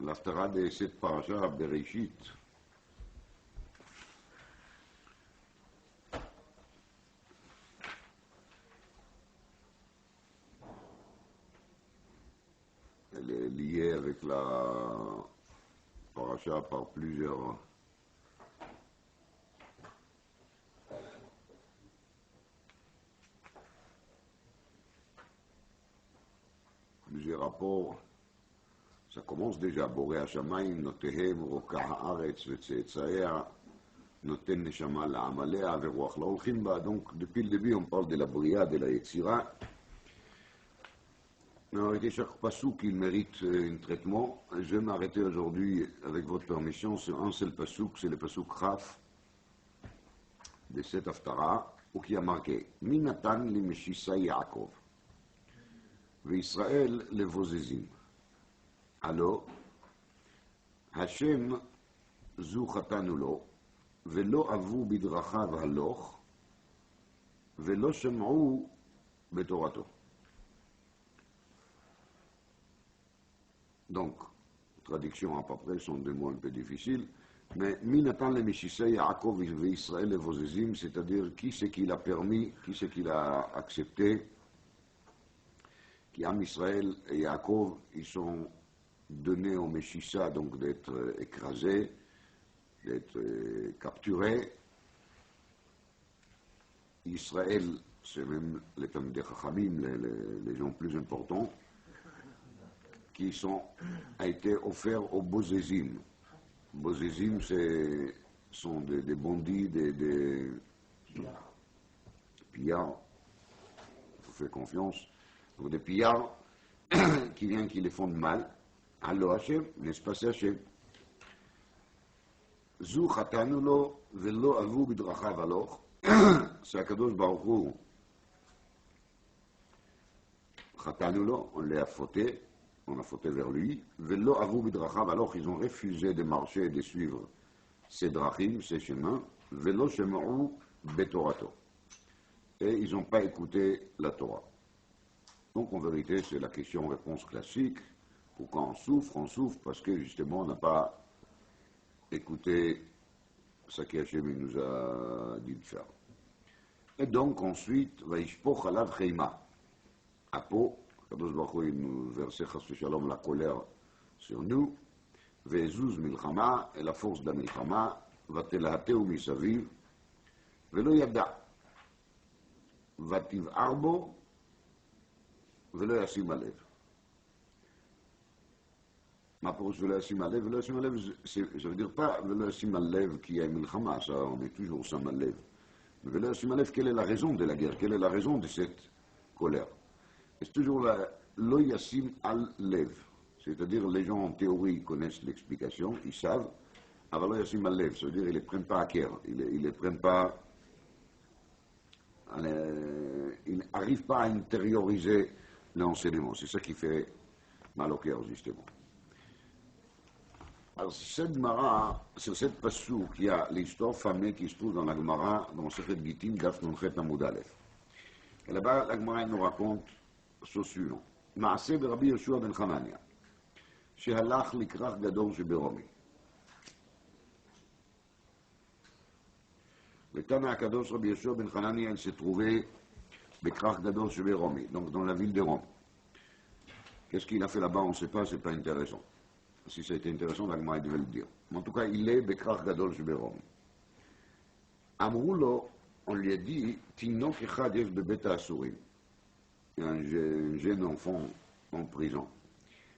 l'Haftara de cette paracha Bereshit. Elle est liée avec la paracha par plusieurs rapports. Ça commence déjà. Boré Hashamayim, Notehem, Roka Haaretz, Vetseetzaea, Noten Neshama La'amalea, Veruach La'olchim Ba. Donc, depuis le début, on parle de la Bria, de la Yetzira. Mais en réalité, chaque pasouk, il mérite un traitement. Je vais m'arrêter aujourd'hui, avec votre permission, sur un seul pasouk, c'est le pasouk Chaf de cette Haftara, où qui a marqué Minatan li Meshisa Yaakov, Ve'Israël le Vozezim. Alors, Hashem zu chatanu lo, velo avu bidrachav haloch, velo shem'u betorato. Donc, traduction à peu près, sont des mots un peu difficiles, mais Minatan le Meshisei Yaakov Israël et Vozezim, c'est-à-dire qui c'est qui l'a permis, qui c'est qui l'a accepté, qui Am Israël et Yaakov, ils sont donnés au Meshissa, donc d'être écrasés, d'être capturés. Israël, c'est même les termes des Chachamim, les gens plus importants, qui a été offerts aux Bozezim. Bozezim, sont des bandits, des pillards, il faut faire confiance, donc des pillards qui viennent, qui les font de mal. Alors Hachem, n'est-ce pas c'est Hachem? Zu chatanu lo velo avu bidrachav aloch, c'est Akadosh Baruch Hu. Chatanu lo, on l'a fauté. On a fauté vers lui. Velo avu bidrachav, alors ils ont refusé de marcher et de suivre ses drachim, ses chemins. Velo shema'u betorato. Et ils n'ont pas écouté la Torah. Donc en vérité, c'est la question-réponse classique. Pourquoi on souffre parce que justement on n'a pas écouté ce qu'Hachem nous a dit de faire. Et donc ensuite, Vaishpoch alav cheima. Apo, Kadosh Baruch Hu, il nous versait chas v'shalom la colère sur nous, ve'ezuz milchama, et la force de la milchama, vatelahateu misaviv, velo yada, vativ arbo, velo yasim alev. Ma pour velo yasim alev, ça veut dire pas velo yasim alev qui est milchama, ça on est toujours sam alev. Mais velo yasim alev, quelle est la raison de la guerre, quelle est la raison de cette colère? C'est toujours la lo yasim al lev, c'est-à-dire les gens en théorie connaissent l'explication, ils savent, aber lo yasim al lev, c'est-à-dire ils ne les prennent pas à cœur, ils ne prennent pas, ils n'arrivent pas à intérioriser l'enseignement, c'est ça qui fait mal au cœur justement. Alors cette Gemara, sur cette passouk, il y a l'histoire fameuse qui se trouve dans la Gemara, dans Sechet Gittin, Daf Nunchet Amud Aleph. Et là-bas, la Gemara nous raconte ce suivant. מעשה ברבי יהושע בן חנניה, שהלך לכרך גדול שברומי. ותנא הקדוש רבי יהושע בן חנניה, il s'est trouvé בכרך גדול שברומי, donc dans la ville de Rome. Qu'est-ce qu'il a fait là-bas, on ne sait pas, c'est pas intéressant. Si ça a été intéressant, la Gemara devait le dire. Mais en tout cas, il est בכרך גדול שברומי. אמרו לו, on lui a dit, תינוק אחד יש בבית האסורים. Un jeune enfant en prison.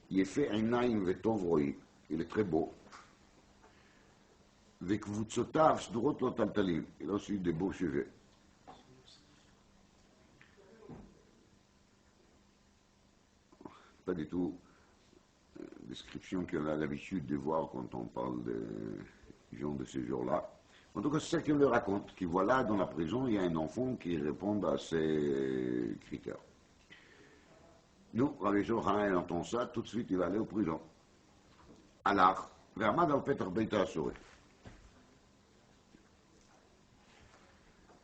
Il est fait Einaim Vetov Roi, il est très beau. Vekvutsotav Sdurot Lo Taltalim, il a aussi des beaux cheveux. Pas du tout description qu'on a l'habitude de voir quand on parle de gens de ce jour-là. En tout cas, c'est ça qu'on le raconte, qu'il voit là dans la prison, il y a un enfant qui répond à ces critères. Nous, Rabbi Yeshua Hanan entend ça, tout de suite il va aller au prison. Alors, Vermad al-Peter Beita Asuri.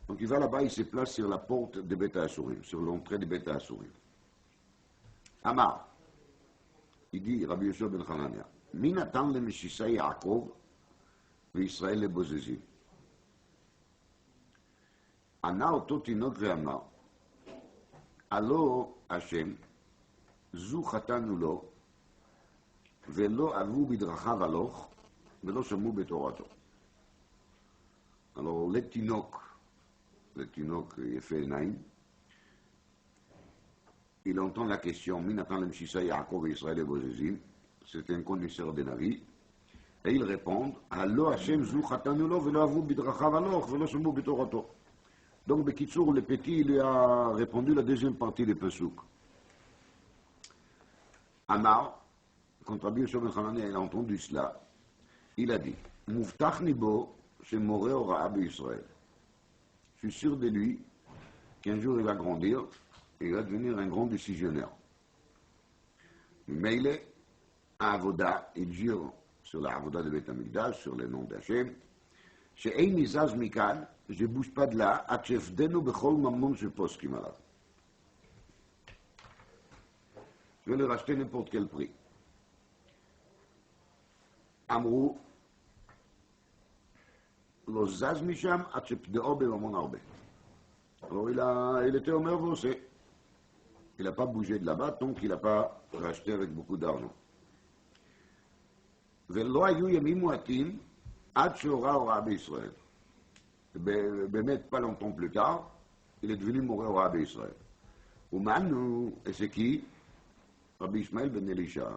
Donc il va là-bas, il se place sur la porte de Beita Asurim, sur l'entrée de Beita Asurim. Amar, il dit Rabbi Yeshua ben Hanania, מי נתן למשיסי יעקב וישראל לבוזזים? ענה אותו תינוק ואמר, הלא השם, זו חטאנו לו, ולא אהבו בדרכיו הלוך, ולא שמעו בתורתו. Alors, le tinoc יפה עיניים, il entend la question, מי נתן למשיסי יעקב וישראל לבוזזים? C'est un connaisseur des navis, et il répond, הלא השם זו חטאנו לו, ולא אהבו בדרכיו הלוך, ולא שמעו בתורתו. Donc, Bekitsour, le petit, il lui a répondu la deuxième partie des Pesouk. Amar, quand Rabbi Yoshua ben Hanania a entendu cela, il a dit, Mouftach Nibo, chez Moré Ora Israël. Je suis sûr de lui qu'un jour il va grandir et il va devenir un grand décisionnaire. Mais il est à Avoda, il jure sur la Avoda de Beth Amikdash, sur le nom d'Hachem, chez Einizaz Mikal, je ne bouge pas de là, à Tchefdenu Bechol Mammon je pose qui malade. Je vais le racheter n'importe quel prix. Amrou, lo zaz misham, à Tchefdeo Bemamon Arbe. Alors il était au Mervosé. Il n'a pas bougé de là-bas tant qu'il n'a pas racheté avec beaucoup d'argent. Velo ayu yamim muatim, ad sheora ora b'Israël. באמת, pas longtemps plus tard, il est devenu Moré Ora Israël. Ouman, et c'est qui? Rabbi Ishmael ben Elisha.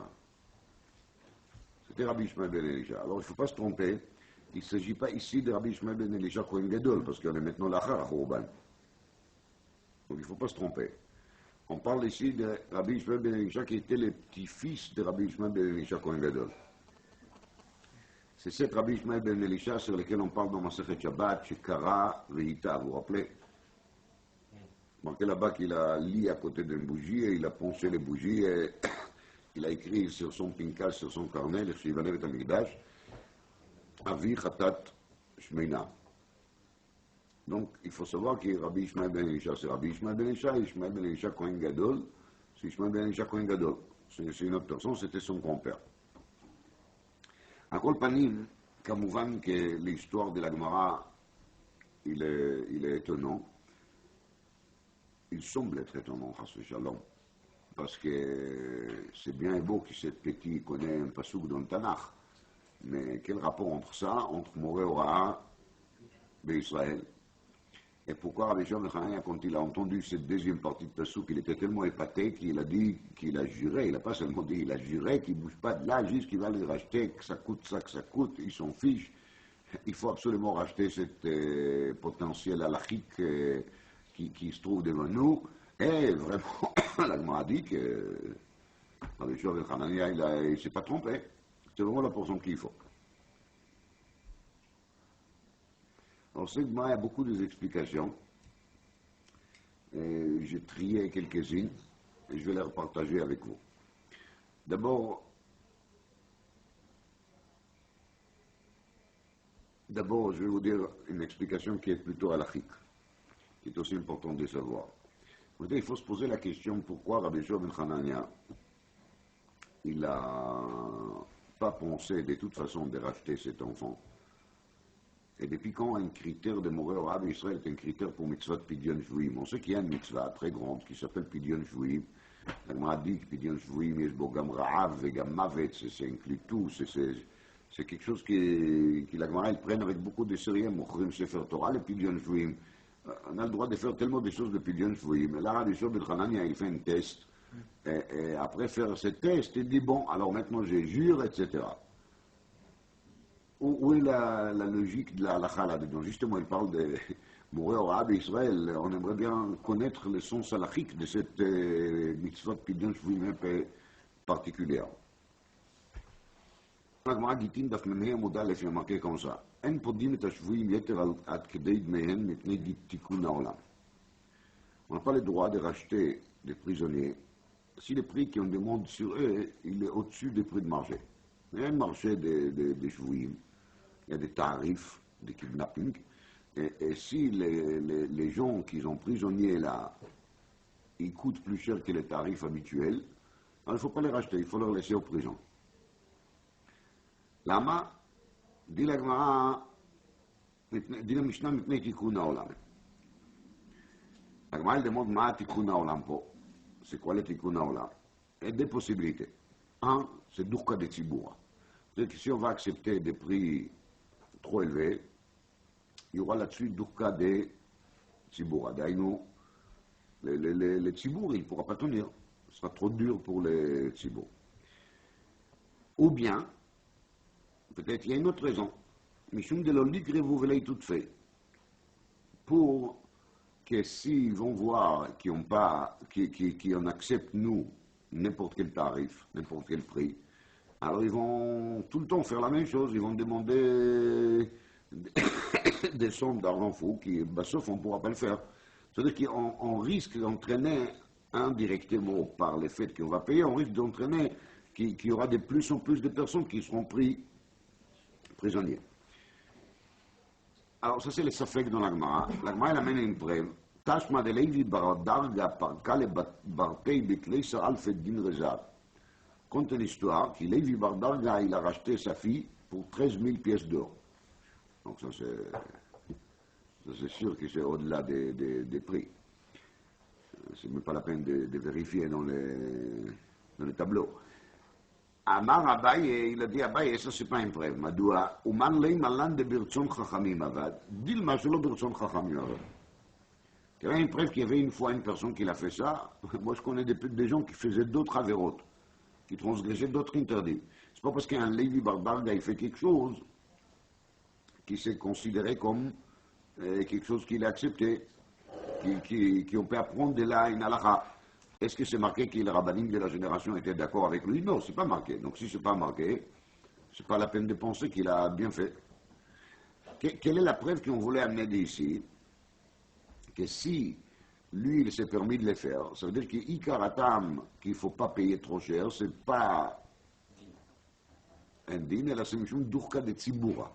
C'était Rabbi Ishmael ben Elisha. Alors il ne faut pas se tromper, il ne s'agit pas ici de Rabbi Ishmael ben Elisha Kohen Gadol, parce qu'on est maintenant l'Achar à Khouban. Donc il ne faut pas se tromper. On parle ici de Rabbi Ishmael ben Elisha qui était le petit-fils de Rabbi Ishmael ben Elisha Kohen Gadol. C'est cet Rabbi Ishmael ben Elisha sur lequel on parle dans Masechet Shabbat, chez Kara Veita, vous vous rappelez? Marqué là-bas qu'il a lit à côté d'une bougie et il a poncé les bougies et il a écrit sur son pinkal, sur son carnet, le Shivaner et Amigdash, Avi Khatat Shmeina. Donc il faut savoir que Rabbi Ishmael ben Elisha, c'est Rabbi Ishmael ben Elisha, et Ishmael ben Elisha Kohen Gadol, c'est Ishmael ben Elisha Kohen Gadol. C'est une autre personne, c'était son grand-père. À Kol Panim, כמובן que l'histoire de la Gemara, il est étonnant. Il semble être étonnant, Chas v'Shalom, parce que c'est bien et beau que ce petit connaît un pasouk dans le Tanakh, mais quel rapport entre ça, entre Moré Ora d'Israël, et pourquoi Rabbi Yoshua ben Hanania, quand il a entendu cette deuxième partie de pasouk, il était tellement épaté qu'il a dit, qu'il a juré, il n'a pas seulement dit, il a juré qu'il ne bouge pas de là, juste qu'il va les racheter, que ça coûte ça, que ça coûte, il s'en fiche. Il faut absolument racheter cette potentiel halachique qui se trouve devant nous. Et vraiment, la Gemara a dit que Rabbi Yoshua ben Hanania, il ne s'est pas trompé. C'est vraiment la portion qu'il faut. Alors, cette Gemara a beaucoup d'explications. J'ai trié quelques-unes et je vais les repartager avec vous. D'abord, je vais vous dire une explication qui est plutôt halachique, qui est aussi importante de savoir. Écoutez, il faut se poser la question pourquoi Rabbi Yoshua ben Hanania, il n'a pas pensé de toute façon de racheter cet enfant. Et depuis quand un critère de Moré Ora d'Israël est un critère pour mitzvah de Pidyon Shvuim? On sait qu'il y a une mitzvah très grande qui s'appelle Pidyon Shvuim. La Gemara dit que Pidyon Shvuim, il y a Gam Ra'av et Gam Mavet, ça inclut tout. C'est quelque chose qui la Gemara prenne avec beaucoup de sérieux. Mochrim Sefer Torah, le Pidyon Shvuim. On a le droit de faire tellement de choses de Pidyon Shvuim. Et là, Rabbi Yoshua ben Hanania, il fait un test. Et après faire ce test, il dit bon, alors maintenant je jure, etc. Où est la logique de la halakha là-dedans? Justement, il parle de Moré Ora d'Israël. On aimerait bien connaître le sens halachique de cette mitzvah de Pidyon Shvuim un peu particulière. La Gemara Gittin daf Memei Amud Aleph, il y a marqué comme ça. En podim et Shvuim yeter ad kedei dmehen mipnei tikkun ha'olam. On n'a pas le droit de racheter des prisonniers si le prix qu'on demande sur eux, il est au-dessus des prix de marché. Il y a un marché des Shvuim. Il y a des tarifs de kidnapping, et si les gens qui sont prisonniers là, ils coûtent plus cher que les tarifs habituels, alors il ne faut pas les racheter, il faut les laisser aux prisons. למה? dit la Gemara, dit la Mishnah mipnei tikkun haolam. La Gemara elle demande ma tikkun haolam po. C'est quoi le tikkun haolam? Il y a deux possibilités. Un, c'est durka de tziboura. C'est-à-dire que si on va accepter des prix trop élevés, il y aura là-dessus durka de tziboura. D'ailleurs, les tzibour, il ne pourra pas tenir. Ce sera trop dur pour les tzibour. Ou bien, peut-être il y a une autre raison. Mishum de l'oligre vous voulez tout fait. Pour que s'ils vont voir qu'on accepte nous n'importe quel tarif, n'importe quel prix, alors ils vont tout le temps faire la même chose. Ils vont demander des sommes d'argent fou qui, sauf on ne pourra pas le faire. C'est-à-dire qu'on risque d'entraîner indirectement par le fait qu'on va payer, on risque d'entraîner qu'il y aura de plus en plus de personnes qui seront pris prisonniers. Alors ça c'est le safek dans l'Agmara. L'Agmara elle amène une preuve. Tashma de Levi Bardarga parka le bartei bitlei saral fait din rezav. Compte une histoire que Levi Bardarga il a racheté sa fille pour 13 000 pièces d'or. Donc ça c'est sûr que c'est au-delà des prix. C'est même pas la peine de vérifier dans les tableaux. Amar Abaye, il a dit Abaye, ça c'est pas une preuve. Madoua, Uman lei malan de Birtson Chachamim avad. Dis-le, c'est le Birtson Chachamim avad. Il y avait une preuve qu'il y avait une fois une personne qui l'a fait ça. Moi je connais des gens qui faisaient d'autres avérotes, qui transgressaient d'autres interdits. C'est pas parce qu'un Levi Bardarga il fait quelque chose qui s'est considéré comme quelque chose qu'il a accepté, qu'on peut apprendre de là une halakha. Est-ce que c'est marqué que les rabbinim de la génération étaient d'accord avec lui? Non, c'est pas marqué. Donc si c'est pas marqué, c'est pas la peine de penser qu'il a bien fait. Quelle est la preuve qu'on voulait amener d'ici? Que si lui il s'est permis de le faire, ça veut dire qu'Ikaratam, qu'il ne faut pas payer trop cher, c'est pas un din, et la c'est une durka de tziboura.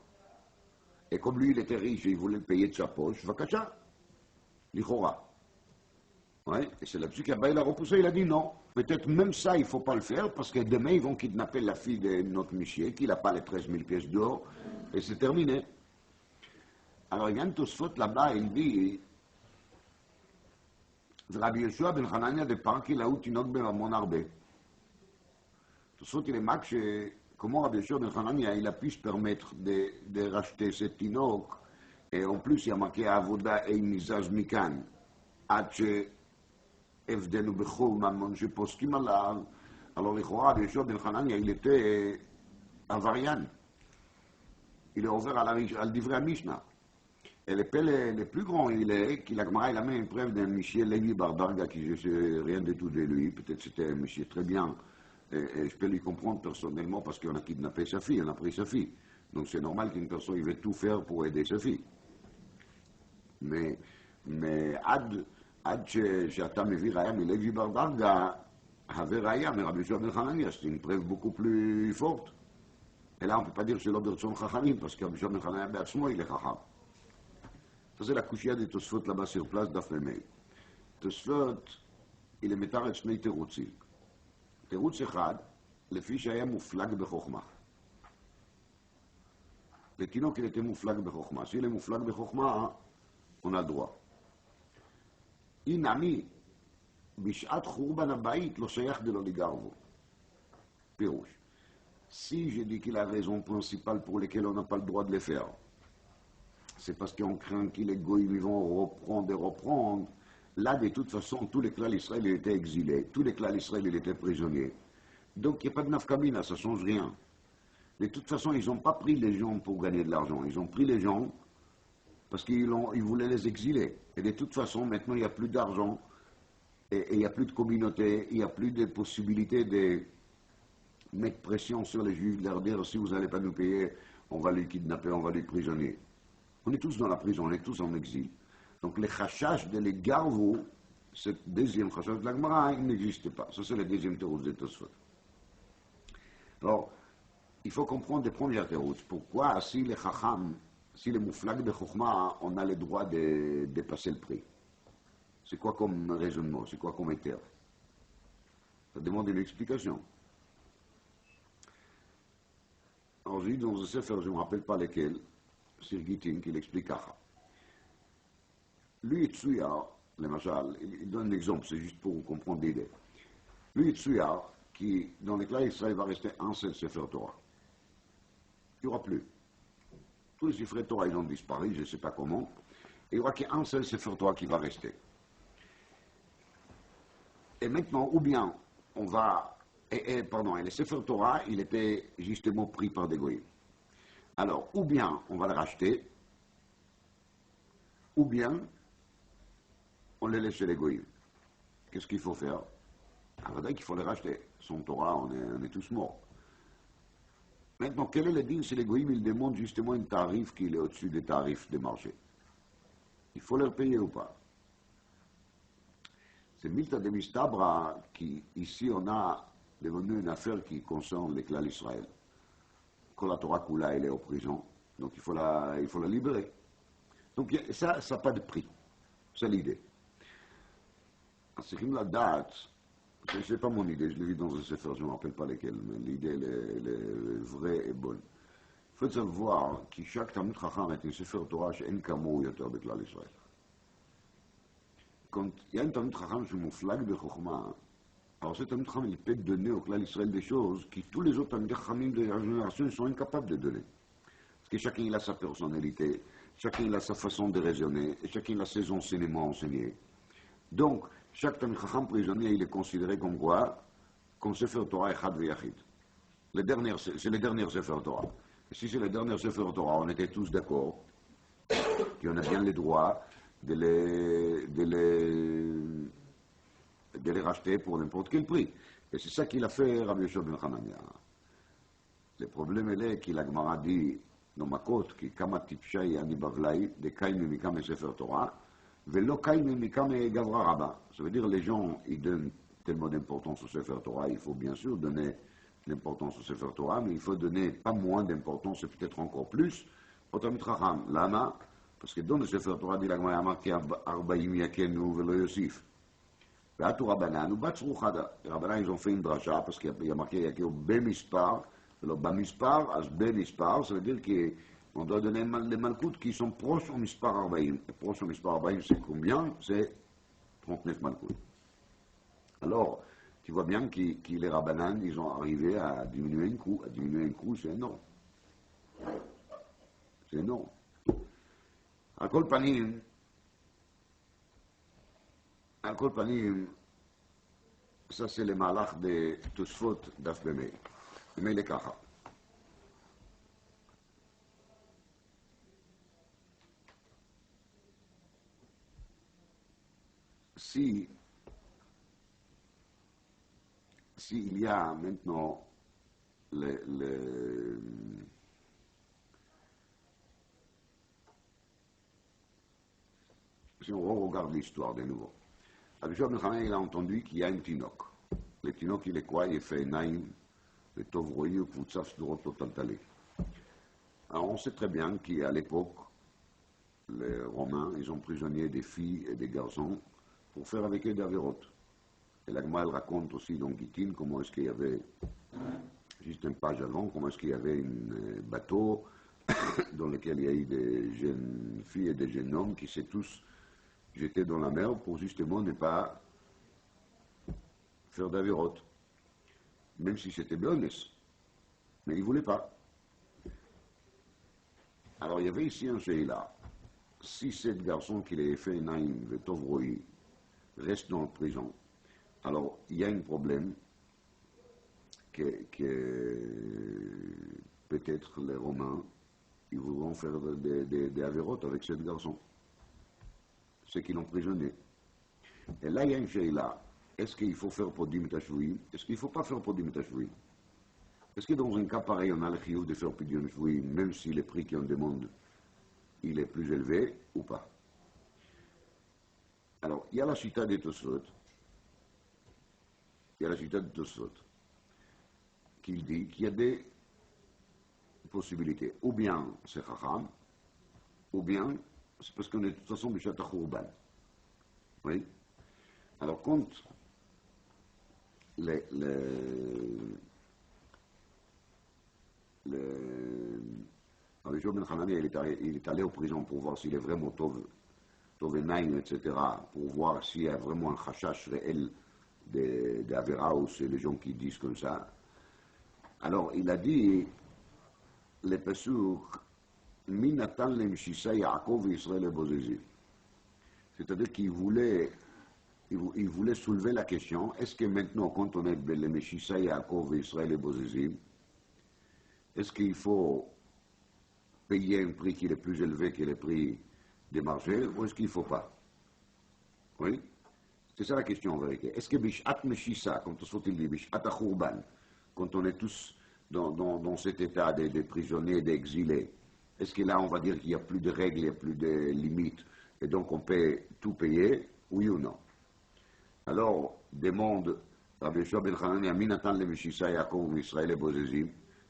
Et comme lui il était riche et il voulait le payer de sa poche, vakacha, lichora. Ouais, et c'est là-dessus qu'Abaye l'a repoussé, il a dit non. Peut-être même ça, il ne faut pas le faire, parce que demain, ils vont kidnapper la fille de notre Michier, qui n'a pas les 13 000 pièces d'or, et c'est terminé. Alors, il y a un Tosfot là-bas, il dit, Rabbi Yeshua ben Hanania de Parki Laout Tinok ben Ramon Arbe. Tosfot, il est marqué que comment Rabbi Yeshua ben Hanania, il a pu se permettre de racheter ce Tinok, et en plus, il y a marqué Avoda et Mizaz Mikan. Evdenu bechol mamon sheposkim alav. Alors לכאורה, Rabbi Yeshua ben Hanania, il était avarian. Il est ouvert à le divrei Mishnah. Et le père le plus grand, il est qu'il a mis une preuve d'un Michier Levi Bardarga qui je sais rien du tout de lui. Peut-être c'était un Michier très bien. Et je peux lui comprendre personnellement parce qu'on a kidnappé sa fille, on a pris sa fille. Donc c'est normal qu'une personne il veut tout faire pour aider sa fille. Mais עד שאתה מביא ראיה מלוי בר דרגה, הווה ראיה מרבי יהושע בן חנניה, c'est une preuve beaucoup plus forte. Et là, on ne peut pas dire שלא ברצון חכמים, parce que רבי יהושע בן חנניה בעצמו il est חכם. Ça, c'est la couchière de Tosfot là-bas sur place d'Aflemei. Tosfot, il est מתאר את שני תירוצים. תירוץ אחד, לפי שהיה מופלג בחוכמה. לתינוק il était מופלג בחוכמה. s'il est מופלג בחוכמה, on a le droit. Inami, בשעת חורבן הבית לא שייך דלא לגרבו. פירוש. Si je dis qu'il a raison principale pour laquelle on n'a pas le droit de les faire, c'est parce qu'on craint que les goïms vont reprendre. Là, de toute façon, tous les clans d'Israël étaient exilés, tous les clans d'Israël étaient prisonniers. Donc, il n'y a pas de nafkamina, ça ne change rien. De toute façon, ils n'ont pas pris les gens pour gagner de l'argent. Ils ont pris les gens parce qu'ils voulaient les exiler. Et de toute façon, maintenant, il n'y a plus d'argent, et il n'y a plus de communauté, il n'y a plus de possibilité de mettre pression sur les Juifs, de leur dire, si vous n'allez pas nous payer, on va les kidnapper, on va les prisonniers. On est tous dans la prison, on est tous en exil. Donc les chachash de l'égarvo, ce deuxième chachash de la Gemara, il n'existe pas. Ça, c'est le deuxième théros de Tosfot. Alors, il faut comprendre les premières théros. Pourquoi, si les chacham, si les mouflag de Chokhmah, on a le droit de dépasser le prix? C'est quoi comme raisonnement? C'est quoi comme éther? Ça demande une explication. Alors j'ai dit dans un sefer, je ne me rappelle pas lequel, Sirgitin, qui l'explique à ça. Lui, Tsuya, le Machal, il donne un exemple, c'est juste pour comprendre l'idée. Lui, Tsuya, qui, dans les classes Israël, va rester un seul sefer Torah. Il n'y aura plus. Tous les sefer Torah, ils ont disparu, je ne sais pas comment. Et il n'y aura qu'un seul sefer Torah qui va rester. Et maintenant, ou bien, on va... et le sefer Torah, il était justement pris par des goïms. Alors, ou bien on va le racheter, ou bien on le laisse chez les goïms. Qu'est-ce qu'il faut faire? Alors, qu'il faut le racheter. Son Torah, on est tous morts. Maintenant, quel est le deal si les goïms, ils demandent justement un tarif qui est au-dessus des tarifs des marchés? Il faut leur payer ou pas? C'est Milta de Mistabra qui, ici, on a devenu une affaire qui concerne l'éclat d'Israël. Quand la Torah Kula, elle est en prison, donc il faut la libérer. Donc ça n'a pas de prix. C'est l'idée. C'est comme la date, ce n'est pas mon idée, je l'ai vu dans un sefer, je ne me rappelle pas lesquels, mais l'idée, elle est vraie et bonne. Il faut savoir que chaque Talmud Chacham est un sefer Torah שאין כמוהו יותר בכלל ישראל. Quand il y a un Talmud Chacham qui mouflag de Chokhmah, alors ce Talmud Chacham, il peut donner au Klal Israël des choses que tous les autres Talmud Chachamim de la génération sont incapables de donner. Parce que chacun il a sa personnalité, chacun il a sa façon de raisonner, et chacun il a ses enseignements enseignés. Donc, chaque Talmid Chacham prisonnier, il est considéré comme quoi? Comme Sefer Torah Echad Veyachid. C'est les derniers Sefer Torah. Et si c'est les derniers Sefer Torah, on était tous d'accord qu'on a bien le droit de les racheter pour n'importe quel prix. Et c'est ça qu'il a fait Rabbi Yoshua ben Hanania. Le problème est qu'il a Gemara dit dans Makot, qui Kama Tipshai Ani Bavlai, de Kaim Mikam et Sefer Torah, Velo Kaim Mikam et Gavra Rabba. Ça veut dire les gens, ils donnent tellement d'importance au Sefer Torah, il faut bien sûr donner l'importance au Sefer Torah, mais il faut donner pas moins d'importance, et peut-être encore plus, au Talmid Chacham. Lama, parce que dans le Sefer Torah, dit la Gemara, marqué Arbaim Yakenu Velo Yosif. Ve'atu Rabbanan, ou Bat Tzruchada. Les Rabbanan, ils ont fait une dracha, parce qu'il y a marqué Yakenu Bemispar, alors Bamispar, as Bemispar, ça veut dire qu'on doit donner les Malkout qui sont proches au Mispar Arbaim. Et proches au Mispar Arbaim, c'est combien? C'est 39 Malkout. Alors, tu vois bien que les Rabbanan, ils ont arrivé à diminuer un coût. À diminuer un coût, c'est énorme. C'est énorme. À Kol Panim, ça c'est le malach de Tosfot d'Af Bemei. Mais il est kacha. S'il y a maintenant si on regarde l'histoire de nouveau, Rabbi Yoshua ben Hanania, il a entendu qu'il y a un tinok. Le tinok, il est quoi? Il fait naïm, le tov roï, ou kvutzaf sdurot lo taltalé. Alors on sait très bien qu'à l'époque, les Romains, ils ont prisonnier des filles et des garçons pour faire avec eux des avérotes. Et la Gemara raconte aussi dans Gittin comment est-ce qu'il y avait, juste une page avant, comment est-ce qu'il y avait un bateau dans lequel il y a eu des jeunes filles et des jeunes hommes qui s'est tous jetés dans la mer pour justement ne pas faire d'avérotes. Même si c'était bonus. Mais ils ne voulaient pas. Alors il y avait ici un là. Si cet garçon qui l'a fait Naïm, Vetovroï, reste dans la prison, alors il y a un problème que peut-être les Romains, ils voudront faire des avérotes avec ce garçon. Ceux qui l'ont prisonnier. Et là, il y a un là. Est-ce qu'il faut faire pour Dimitashvoui? Est-ce qu'il ne faut pas faire pour Dimitashvoui? Est-ce que dans un cas pareil, on a le chiouf de faire pour Dimitashvoui, même si le prix qu'on demande, il est plus élevé ou pas? Alors, il y a la cita de Tosfot. Il y a la cita de Tosfot qui dit qu'il y a des possibilités. Ou bien c'est Chacham, ou bien c'est parce qu'on est de toute façon Bishat HaChurban. Oui. Alors, quand Rabbi Shimon ben Hanania, il est allé en prison pour voir s'il est vraiment Tovenaim, etc., pour voir s'il y a vraiment un chachash réel d'Avera ou c'est les gens qui disent comme ça. Alors, il a dit, les Pesuk, Minatan lem Shisha Yaakov Israël et Bozézil. C'est-à-dire qu'il voulait soulever la question, est-ce que maintenant, quand on est les Meshisha Yaakov Israël et Bozézil, est-ce qu'il faut payer un prix qui est plus élevé que le prix des marchés, ou est-ce qu'il ne faut pas? Oui? C'est ça la question en vérité. Est-ce que Bishat Meshisha, comme tout ce qu'il dit, Bishat Achourban, quand on est tous dans cet état des prisonniers, d'exilés, est-ce que là on va dire qu'il n'y a plus de règles, il n'y a plus de limites, et donc on peut tout payer, oui ou non? Alors, demande Rabbi Yoshua ben Hanania, Minatan le Meshisha Yaakov Israël et Bozézim,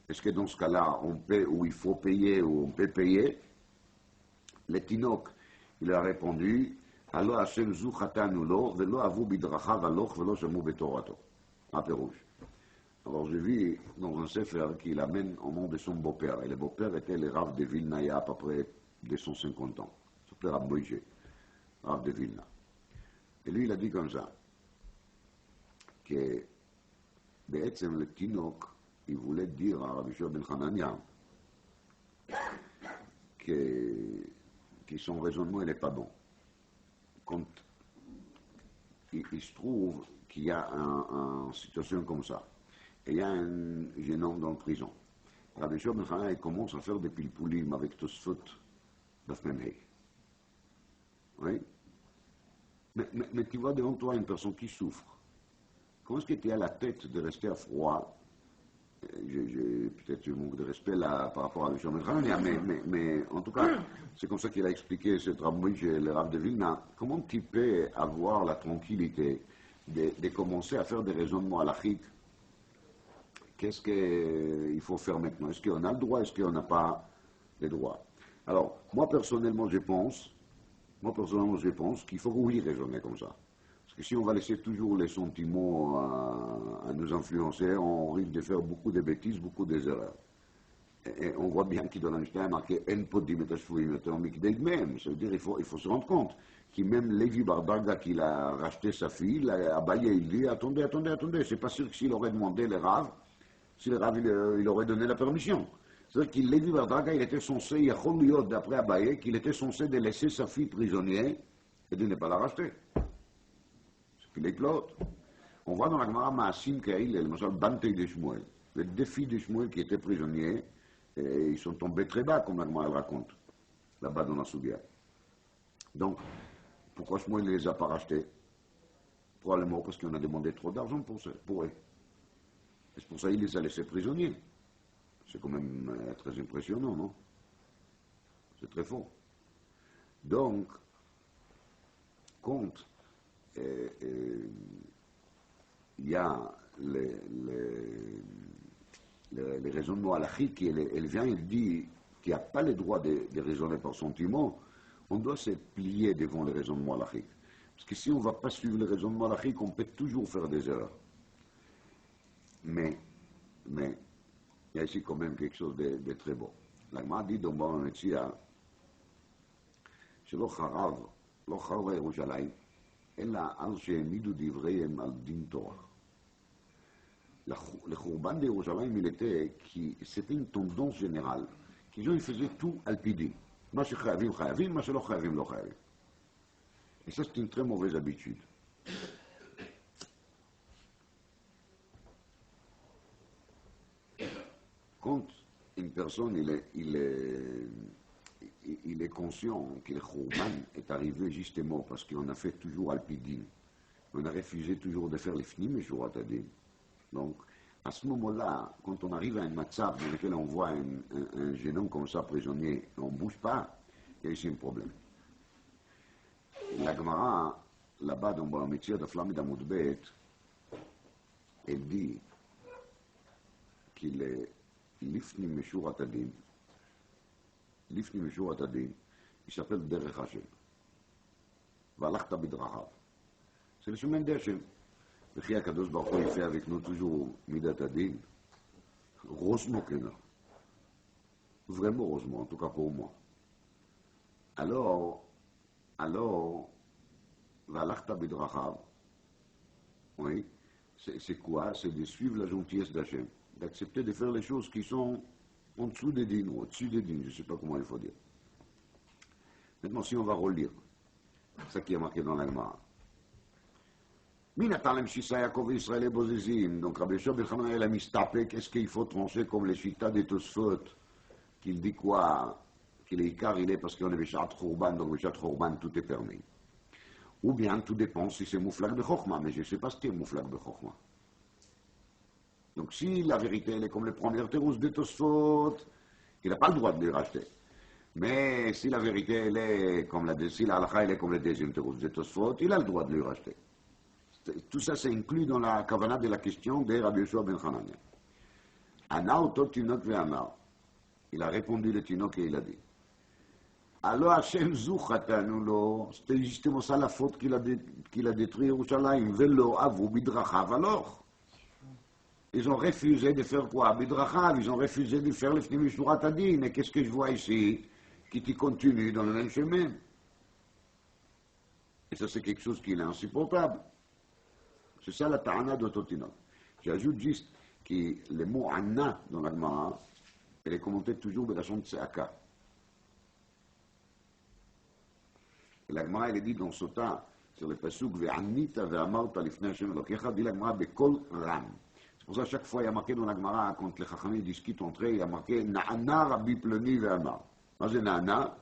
est-ce que dans ce cas-là, on paie ou il faut payer ou on peut payer? Le Tinok, il a répondu, alors Hashem zu chatanu lo, velo avu bidrachav aloch, velo shemu betorato. Un peu rouge. Alors j'ai vu dans un sefer qu'il amène au nom de son beau-père, et le beau-père était le Rav de Vilna, il y a à peu près 250 ans. Il s'appelait Rav Moïse, Rav de Vilna. Et lui, il a dit comme ça, que, בעצם le Tinok, il voulait dire à Rabbi Shimon ben Hanania que son raisonnement n'est pas bon. Quand il se trouve qu'il y a une situation comme ça, et il y a un jeune homme dans la prison, Rabbi Shimon ben Hanania commence à faire des pilpoulim avec Tosfot Daf Mem Hei. Oui? Mais tu vois devant toi une personne qui souffre. Comment est-ce que tu as la tête de rester à froid? Peut-être je manque de respect là par rapport à M. Medrania, mais en tout cas, c'est comme ça qu'il a expliqué ce travail chez le Rav de Vilna. Comment tu peux avoir la tranquillité de commencer à faire des raisonnements halachiques? Qu'est-ce qu'il faut faire maintenant? Est-ce qu'on a le droit? Est-ce qu'on n'a pas le droit? Alors, moi personnellement, je pense qu'il faut oui raisonner comme ça. Parce que si on va laisser toujours les sentiments à nous influencer, on risque de faire beaucoup de bêtises, beaucoup d'erreurs. Et on voit bien qu'il dans la Mishnah marqué En podim et ashfuim eter mikdei même. Ça veut dire il faut se rendre compte que même Lévi Bardaga, qu'il a racheté sa fille, Abaye, il dit attendez, c'est pas sûr que s'il aurait demandé le Rav, si le Rav il aurait donné la permission. C'est-à-dire que Lévi Bardaga, il était censé, Yachol Yod, d'après Abaye, qu'il était censé de laisser sa fille prisonnière et de ne pas la racheter. Il éclate. On voit dans la Gemara Maasim Kaïl, le Bantei de Shmuel, les deux filles de Shmuel qui étaient prisonniers, et ils sont tombés très bas, comme la Gemara raconte, là-bas dans la Soudia. Donc, pourquoi Shmuel ne les a pas rachetés? Probablement parce qu'on a demandé trop d'argent pour eux. Et c'est pour ça qu'il les a laissés prisonniers. C'est quand même très impressionnant, non? C'est très fort. Donc, compte. Il y a les raisonnements halachiques, elle vient, elle dit qu'il n'y a pas le droit de raisonner par sentiment, on doit se plier devant les raisonnements halachiques. Parce que si on ne va pas suivre les raisonnements halachiques, on peut toujours faire des erreurs. Mais, il y a ici quand même quelque chose de très beau. La Gemara dit dans Bava Metzia, שלא חרב ירושלים, אלא על שהעמידו דבריהם על דין תורה. לחורבן בירושלים il était c'était une tendance générale, que les gens ils faisaient tout al pidi. מה שחייבים חייבים, מה שלא חייבים לא חייבים. Et ça c'est une très mauvaise habitude. Quand une personne il est conscient que le Khurban est arrivé justement parce qu'on a fait toujours Alpidin. On a refusé toujours de faire les Fnim et Shurat Adin. Donc, à ce moment-là, quand on arrive à un matzav dans lequel on voit un jeune homme comme ça prisonnier et on ne bouge pas, il y a ici un problème. La Gemara, là-bas dans le métier de Flamid Amoudbet, elle dit qu'il est l'Ifnim et Shurat Adin. לפני משורת הדין, ישפל דרך השם. והלכת בדרכיו. C'est le chemin d'Hachem. וכי הקדוש ברוך הוא יפה avec nous toujours מידת הדין. ראש מוקנה. vraiment heureusement, en tout cas pour moi. Alors, Valachta Bedrachav, oui, c'est quoi? C'est de suivre la gentillesse d'Hachem, d'accepter de faire les choses qui sont en dessous des dînes ou au-dessus des dînes, je ne sais pas comment il faut dire. Maintenant, si on va relire, c'est ça qui est marqué dans l'Agmara. Minatalem Shisa Yaakov Israël et Bozizim. Donc Rabbi Yoshua ben Chanan el Amistapek, qu'est-ce qu'il faut trancher comme les Shita des Tosfot? Qu'il dit quoi? Qu'il est Icar, il est parce qu'on est Beshat Khurban, donc Beshat Khurban, tout est permis. Ou bien tout dépend si c'est Mouflak de Chokhma, mais je ne sais pas ce qu'est Mouflak de Chokhma. Donc si la vérité elle est comme les premières terrousses de Tosfot, il n'a pas le droit de les racheter. Mais si la vérité elle est comme si la halakha elle est comme les deuxièmes terrousses de Tosfot, il a le droit de les racheter. Tout ça c'est inclus dans la kavana de la question de Rabbi Yoshua ben Hanania. Ana oto tinok ve'amar. Il a répondu le tinok et il a dit. Alors Hachem zuchatanu lo, c'était justement ça la faute qu'il a détruit Yerushalayim. Velo avu bidrachav alors. Ils ont refusé de faire quoi? Bidrachav, ils ont refusé de faire le fnim mishurat adin. Et qu'est-ce que je vois ici? Qui continue dans le même chemin. Et ça c'est quelque chose qui est insupportable. C'est ça la ta'ana d'Ototinok. J'ajoute juste que le mot anna dans la Gemara, elle est commentée toujours de la chambre de Tseaka. La Gemara, elle est dit dans Sota, sur le pasuk, ve'annita ve'amarta lifnei Hashem Elokecha, dit la Gemara, bekol ram. C'est pour ça, chaque fois, il y a marqué dans la Gemara, quand les Chachamim discutent entre eux, il y a marqué, na'ana rabbi ploni ve'amar. Moi, c'est na'ana.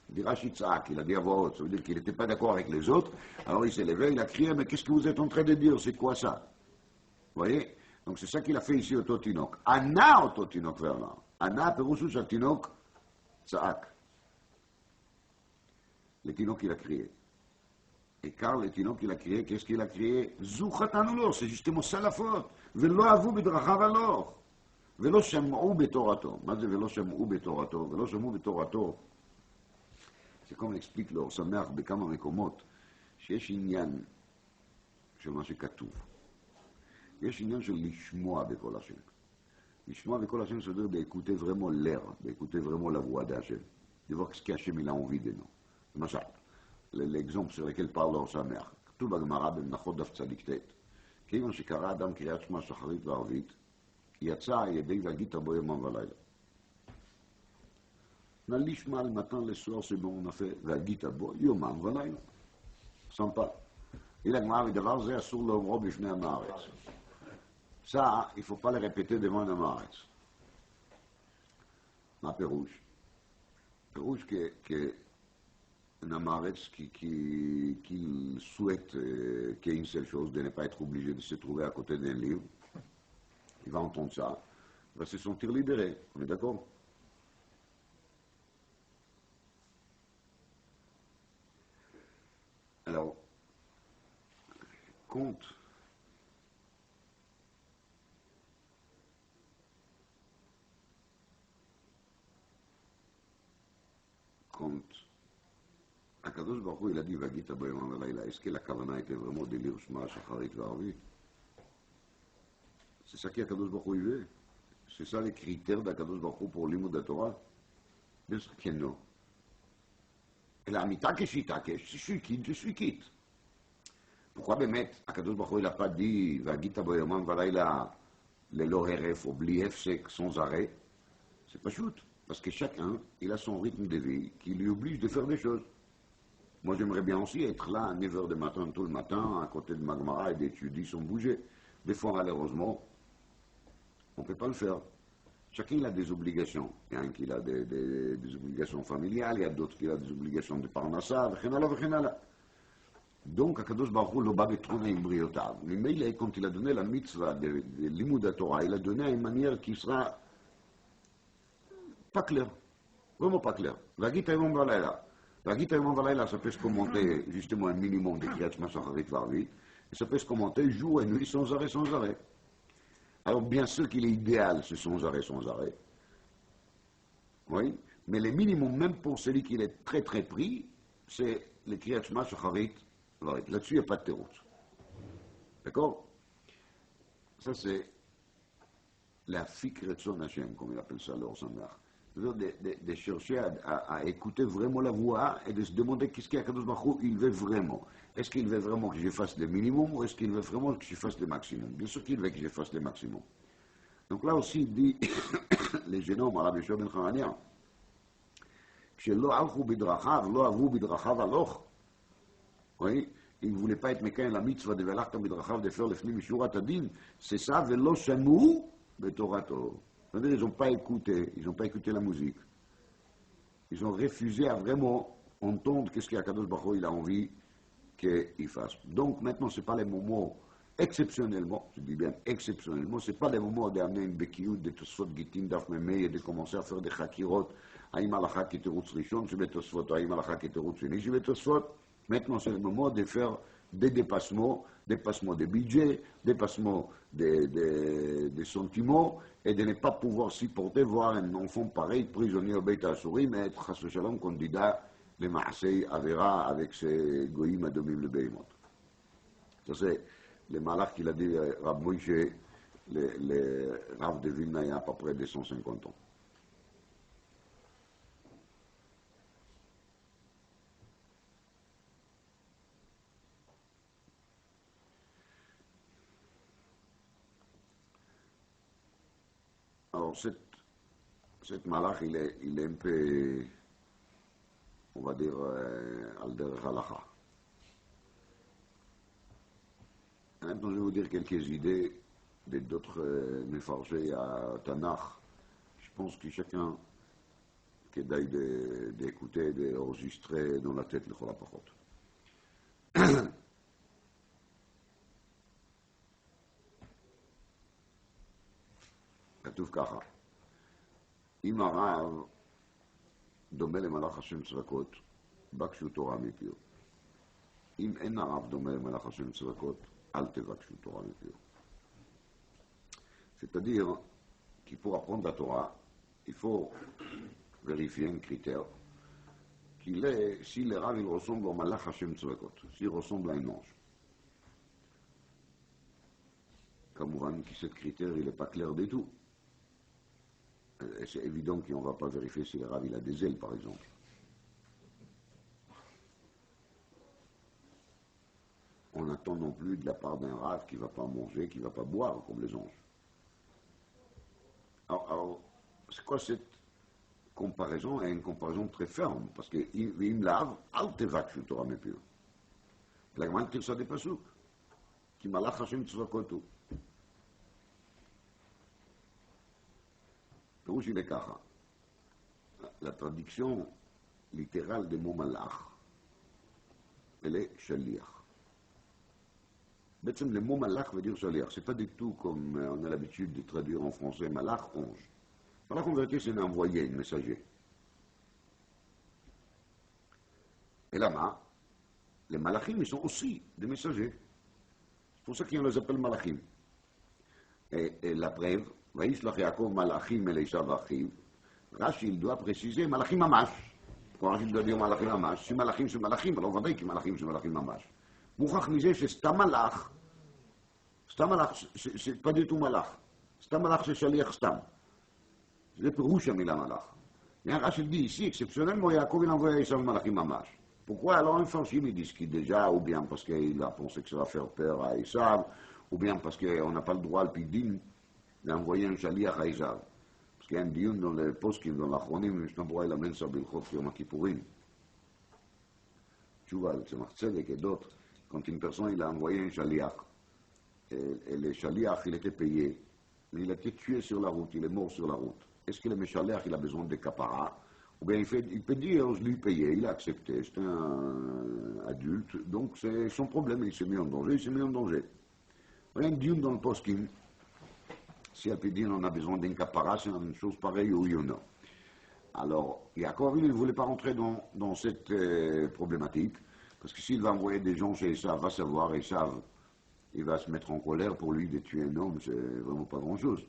Il dit Rachid Saak, il a dit à voix haute, ça veut dire qu'il n'était pas d'accord avec les autres, alors il s'est levé, il a crié, mais qu'est-ce que vous êtes en train de dire, c'est quoi ça? Vous voyez? Donc c'est ça qu'il a fait ici au Totinok. Anna au Totinok vers là. Anna, Péroussou, c'est Tinok, Saak. Le Tinok il a crié. Et car le Tinok il a crié, qu'est-ce qu'il a crié? Zouchatanulo, c'est justement ça la faute. Velo avu bedrachav alors. Velo sham'u betorato. מה זה ולא שמעו בתורתו? ולא שמעו בתורתו. זה כמו explique לו, שמח בכמה מקומות, שיש עניין של מה שכתוב. יש עניין של לשמוע בכל השם. לשמוע בכל השם, c'est-à-dire d'écouter vraiment l'air, d'écouter vraiment la voix d'Hachem, de voir ce qu'Hachem il a envie de nous. למשל, l'exemple sur lequel parle לו שמח, כתוב בגמרא במנחות דף צדיק ט', כיוון שקרא אדם קריאת שמע שחרית וערבית, יצא ידי והגית בו יומם ולילה. Nalishma le matin, le soir, c'est bon, on a fait Vagita Bo, Yomam, voilà, sympa. Il a demandé d'avoir ça sur le robe et à Maaretz. Ça, il ne faut pas le répéter devant un Maaretz. Ma Pérouche. Pérouche que un Maaretz qui souhaite qu'il y ait une seule chose, de ne pas être obligé de se trouver à côté d'un livre. Il va entendre ça, il va se sentir libéré, on est d'accord? Alors, quand Akadosh Baruch Hu, il a dit Vagita Bayom Velaila, est-ce que la Kavana était vraiment de lire Shema, Shacharit, Varvi? C'est ça qu'Akadosh Baruch Hu veut? C'est ça les critères d'Akadosh Baruch Hu pour l'imoud de la Torah? Bien sûr que non. Et la Amita Keshita, je suis quitte. Pourquoi Bémet, Akadosh Baruch Hu, il n'a pas dit Vagita Bayom Velaila, le Loheref, ou Bli Hefsek, sans arrêt? C'est pas chouette. Parce que chacun, il a son rythme de vie qui lui oblige de faire des choses. Moi, j'aimerais bien aussi être là à 9h du matin, tout le matin, à côté de Magmara et d'étudier sans bouger. Des fois, malheureusement, on ne peut pas le faire. Chacun il a des obligations. Il y a un qui a des obligations familiales, il y a d'autres qui ont des obligations de parnassa, v'chenala. Donc, Akadosh Baruch Hu lo ba betrona im briotav. Mais quand il a donné la mitzvah de l'imoud Torah, il a donné à une manière qui sera pas claire. Vraiment pas claire. Vagita yom v'layla. Vagita yom v'layla, ça peut se commenter justement un minimum de Kriyat Shema Shacharit Varvit, et ça peut se commenter jour et nuit sans arrêt, sans arrêt. Alors bien sûr qu'il est idéal, c'est sans arrêt, sans arrêt. Oui, mais le minimum, même pour celui qui est très très pris, c'est le Kriyat Shema Shacharit Varvit. Là-dessus, il n'y a pas de terroute. D'accord? Ça c'est la fikret son Hashem, comme il appelle ça, l'or Samer. de chercher à écouter vraiment la voix et de se demander qu'est-ce qu'Akadosh Baruch Hu, il veut vraiment. Est-ce qu'il veut vraiment que je fasse le minimum ou est-ce qu'il veut vraiment que je fasse le maximum? Bien sûr qu'il veut que je fasse le maximum. Donc là aussi, il dit, les jeunes hommes, Rabbi Yeshua ben Hanania, oui, ils ne voulaient pas être mécains la mitzvah de Velachta Midrachav de faire le Fnim Mishurat Adin, c'est ça, Velo Shamu Betorato. C'est-à-dire, ils n'ont pas écouté la musique. Ils ont refusé à vraiment entendre qu'est-ce qu'Akadosh Baruch Hu il a envie qu'il fasse. Donc maintenant, ce n'est pas les moments, exceptionnellement, je dis bien exceptionnellement, ce n'est pas les moments d'amener une béquilloute de Tosfot Gitin Daf Memei et de commencer à faire des chakirot, Haïm Alacha qui te route Rishon, je vais Tosfot, Haïm Alacha qui te route Sheni, je vais Tosfot. Maintenant, c'est le moment de faire des dépassements de budget, dépassements des sentiments, et de ne pas pouvoir supporter voir un enfant pareil, prisonnier au Beit HaSurim, et être, Chas Shalom, candidat le Maasei Avera avec ses goïms adomim le Behemoth. Ça c'est le malach qu'il a dit Rab Moshe, le Rav de Vilna il y a à peu près 250 ans. Alors cette malach il est un peu, on va dire, al derech halacha. Maintenant, je vais vous dire quelques idées d'autres mefarshei à Tanakh. Je pense que chacun qui d'aille d'écouter, d'enregistrer dans la tête le Chol HaPachot. כתוב ככה, אם הרב דומה למלאך השם צבקות, בקשו תורה מפיו. אם אין הרב דומה למלאך השם צבקות, אל תבקשו תורה מפיו. C'est-à-dire qu'il pour apprendre la Torah, il faut vérifier un critère, qu'il est, si le Rav il ressemble au Malach Hashem Tzvakot, s'il ressemble à un ange. Kamouvan, que ce critère il n'est pas clair du tout. C'est évident qu'on ne va pas vérifier si le Rav il a des ailes, par exemple. On attend non plus de la part d'un Rav qui ne va pas manger, qui ne va pas boire, comme les anges. Alors c'est quoi cette comparaison? Est une comparaison très ferme, parce que il me lave, al tevak shu Torah mepio. La Gemara tire ça des pasuk, qui malach Hashem tzvakotu. Pirouche il est kacha. La traduction littérale des mots malach, elle est shaliach. Le mot malach veut dire shaliach. C'est pas du tout comme on a l'habitude de traduire en français malach, ange. Malach en vérité c'est un envoyé, un messager. Et là-bas, les malachim ils sont aussi des messagers. C'est pour ça qu'on les appelle malachim. Et la preuve, Vaïslach Yaakov malachim el Esav achiv. Rashi il doit préciser malachim mamash. Quand Rashi doit dire malachim mamash, si malachim c'est malachim, alors on va dire que malachim c'est malachim mamash. Mouchach misé c'est stam malach. Stam malach c'est pas du tout malach. Stam malach c'est shaliach stam. C'est le pirouche à Mila malach. Et Rashi dit ici, exceptionnellement, Yaakov il envoie Esav malachim mamash. Pourquoi alors un farshim ils disent qu'il déjà, ou bien parce qu'il a pensé que ça va faire peur à Esav, ou bien parce qu'on n'a pas le droit, le pidin, d'envoyer un shaliach à Esav. Parce qu'il y a un dion dans le poskim, dans l'achronim, je t'envoie la même sabre l'chot Yom HaKippurim. Tu vois, c'est Martzedek et d'autres, quand une personne il a envoyé un shaliach, et le shaliach il était payé, mais il a été tué sur la route, il est mort sur la route. Est-ce que le shaliach il a besoin de kapara? Ou bien il peut dire, je lui ai payé, il a accepté, c'est un adulte, donc c'est son problème, il s'est mis en danger, Un dion dans le poskim, si elle peut dire on a besoin d'un kapara, c'est une chose pareille ou non. Alors, Yaakov, il ne voulait pas rentrer dans cette problématique, parce que s'il va envoyer des gens chez Esav, va savoir, Esav, il va se mettre en colère pour lui de tuer un homme, c'est vraiment pas grand-chose.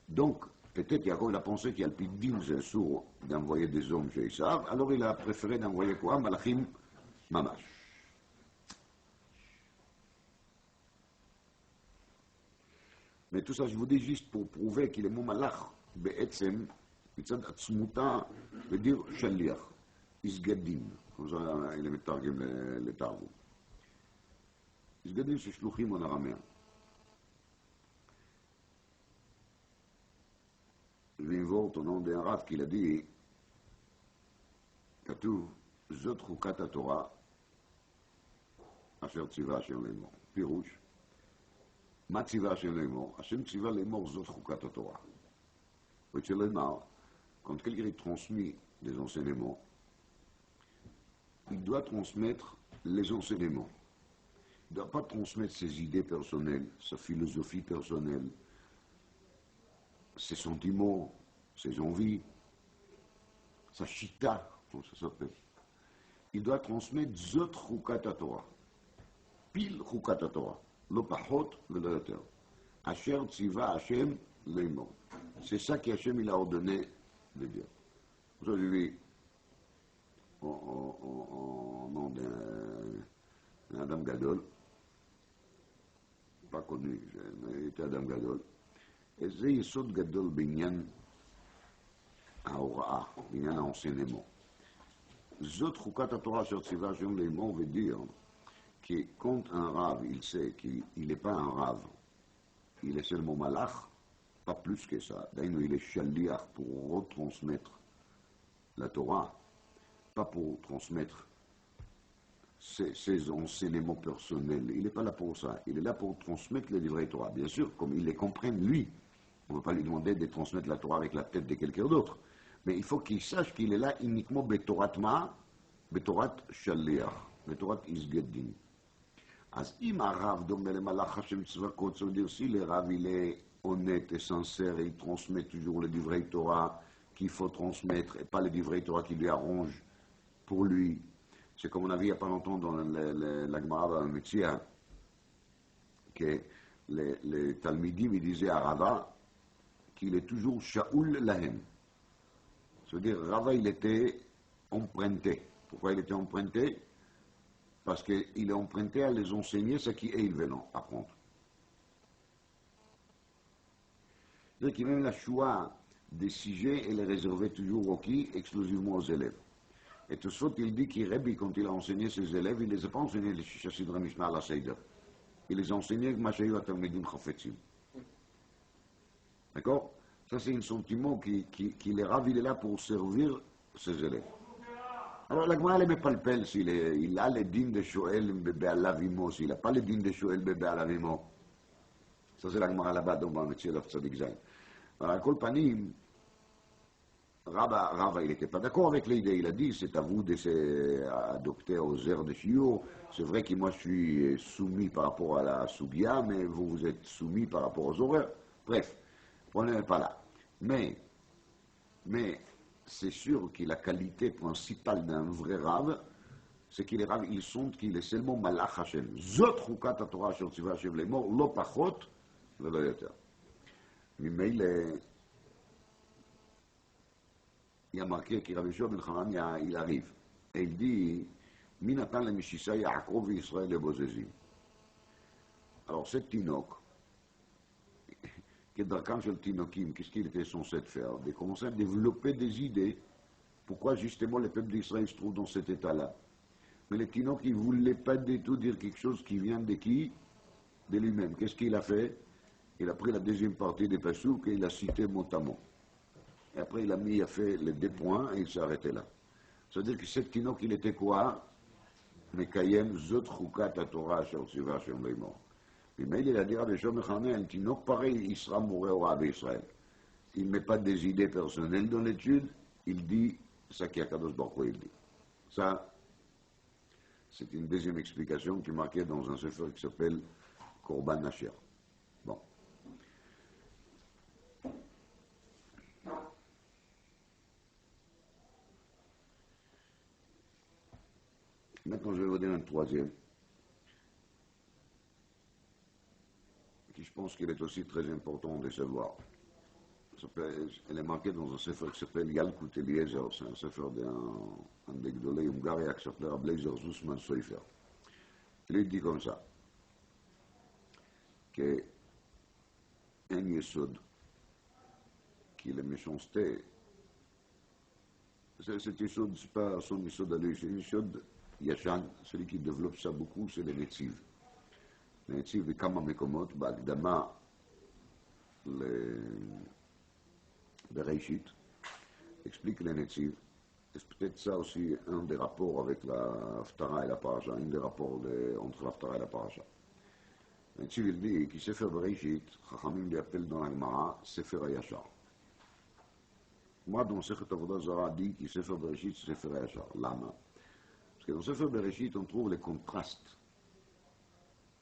Donc, peut-être Yaakov, il a pensé qu'il y a le pidin, c'est sourd d'envoyer des hommes chez Esav, alors il a préféré d'envoyer quoi? Malachim mamash. Mais tout ça, je vous dis juste pour prouver qu'il est mot malach, be'etzem, מצד עצמותה, ודיר שליח, איסגדים, כמו זה אלה מתרגם לתרגום. איסגדים ששלוחים en araméen. Je vais voir au nom d'un Rav qu'il a dit, כתוב, זאת חוקת התורה, אשר ציווה השם לאמור. פירוש, מה ציווה השם לאמור? השם ציווה לאמור זאת חוקת התורה. וצריך לומר, quand quelqu'un transmet des enseignements, il doit transmettre les enseignements. Il ne doit pas transmettre ses idées personnelles, sa philosophie personnelle, ses sentiments, ses envies, sa chita, comme ça s'appelle. Il doit transmettre zot chukat Torah, pile chukat Torah, lo pachot velo yoter, asher tziva Hashem leimor. C'est ça qu'Hachem il a ordonné de dire. Aujourd'hui, au nom d'un Adam Gadol, pas connu, mais il était Adam Gadol, et c'est Yesod Gadol Binyan ההוראה, בעניין ההenseignement. זאת חוקת התורה אשר ציווה השם לאמור ודיר, כי quand un rave, il sait qu'il n'est pas un rave, il est seulement malach, pas plus que ça. D'ailleurs, il est shaliach pour retransmettre la Torah, pas pour transmettre ses enseignements personnels. Il n'est pas là pour ça. Il est là pour transmettre les livrets Torah. Bien sûr, comme il les comprenne lui. On ne va pas lui demander de transmettre la Torah avec la tête de quelqu'un d'autre. Mais il faut qu'il sache qu'il est là uniquement betorat ma, betorat shaliach, betorat isgeddin. אז אם הרב דומה למלאך השם צבקות, ça veut dire si le rave il est honnête et sincère et il transmet toujours les livrets Torah qu'il faut transmettre et pas les livrets Torah qui lui arrangent pour lui. C'est comme on a vu il n'y a pas longtemps dans la Gemara Metzia que les Talmidim ils disaient à Rava qu'il est toujours Shaoul Lahem. Ça veut dire Rava il était emprunté. Pourquoi il était emprunté? Parce qu'il est emprunté à les enseigner ce qu'ils veulent apprendre. C'est-à-dire qu'il même la choix des sujets, elle est réservée toujours aux qui? Exclusivement aux élèves. Et tout ça, il dit qu'il Rabbi, quand il a enseigné ses élèves, il ne les a pas enseignés les Shisha Sidra Mishnah à la Seider. Il les a enseignés comme Mashayu Atalmidim Chafetzim. D'accord? Ça, c'est un sentiment qui est ravi, il est là pour servir ses élèves. Alors la Gemara, elle ne met pas le pelle s'il a les dîmes de Shoel Be'alavimo, s'il n'a pas les dîmes de Shoel Be'alavimo. Ça, c'est la Gemara là-bas, dans le métier de Tzadik Zayn. Alors, à Kolpanim, Rava, il n'était pas d'accord avec l'idée. Il a dit, c'est à vous d'adopter aux heures de Shiur. C'est vrai que moi, je suis soumis par rapport à la Sugia, mais vous êtes soumis par rapport aux horaires. Bref, le problème n'est pas là. Mais c'est sûr que la qualité principale d'un vrai Rav, c'est qu'il est Rav, il sent qu'il est seulement Malach Hashem. Zot chukat Torah asher tzivah Hashem le'emor, lo pachot velo yoter. ממילא, il y a marqué que Rabbi Shimon ben Hanania, il arrive. Et il dit, Mi natan le Mishisa Yaakov et Israël le Bozezim. Alors, cet Tinok, כדרכם של תינוקים, qu'est-ce qu'il était censé faire? De commencer à développer des idées. Pourquoi justement le peuple d'Israël se trouve dans cet état-là? Mais le Tinok, il ne voulait pas du tout dire quelque chose qui vient de qui? De lui-même. Qu'est-ce qu'il a fait? Il a pris la deuxième partie des Passouk et il a cité mot à mot. Et après, il a fait les deux points et il s'est arrêté là. C'est-à-dire que cet Tinok, il était quoi? Mekayem zot chukat Torah asher tzivah Hashem le'emor. Mais il a dit à Rabbi Mechane, un Tinok pareil, il sera mouré au Rabbi Israël. Il ne met pas des idées personnelles dans l'étude, il dit ça qui a Kadosh Baruch Hu, il dit. Ça, c'est une deuxième explication qui est marquée dans un sefer qui s'appelle Korban Nasher. Bon. Maintenant, je vais vous dire un troisième, qui je pense qu'il est aussi très important de savoir. Elle est marquée dans un sefer qui s'appelle Yalkut Eliezer, c'est un sefer d'un des Gdolei Hungaria qui s'appelle Ableizer Zussman Soifer. Il dit comme ça, que un yesod, qui est la méchanceté, Cette Yesod, ce n'est pas son Yesod à lui, c'est une Yesod Yashan. Celui qui développe ça beaucoup, c'est les Netziv. Les Netziv, et Kama Mekomot, Bagdama, les Bereishit, explique les Netziv. C'est peut-être ça aussi un des rapports avec la Haftara et la Paracha, un des rapports entre la Haftara et la Paracha. Le Netziv, il dit que Sefer Bereishit, Chachamim lui appelle dans la Gemara Sefer Hayashar. Moi, dans Sechet Avodah Zara, dit que Sefer Bereshit, c'est Sefer Hayashar. Lama. Parce que dans Sefer Bereshit, on trouve les contrastes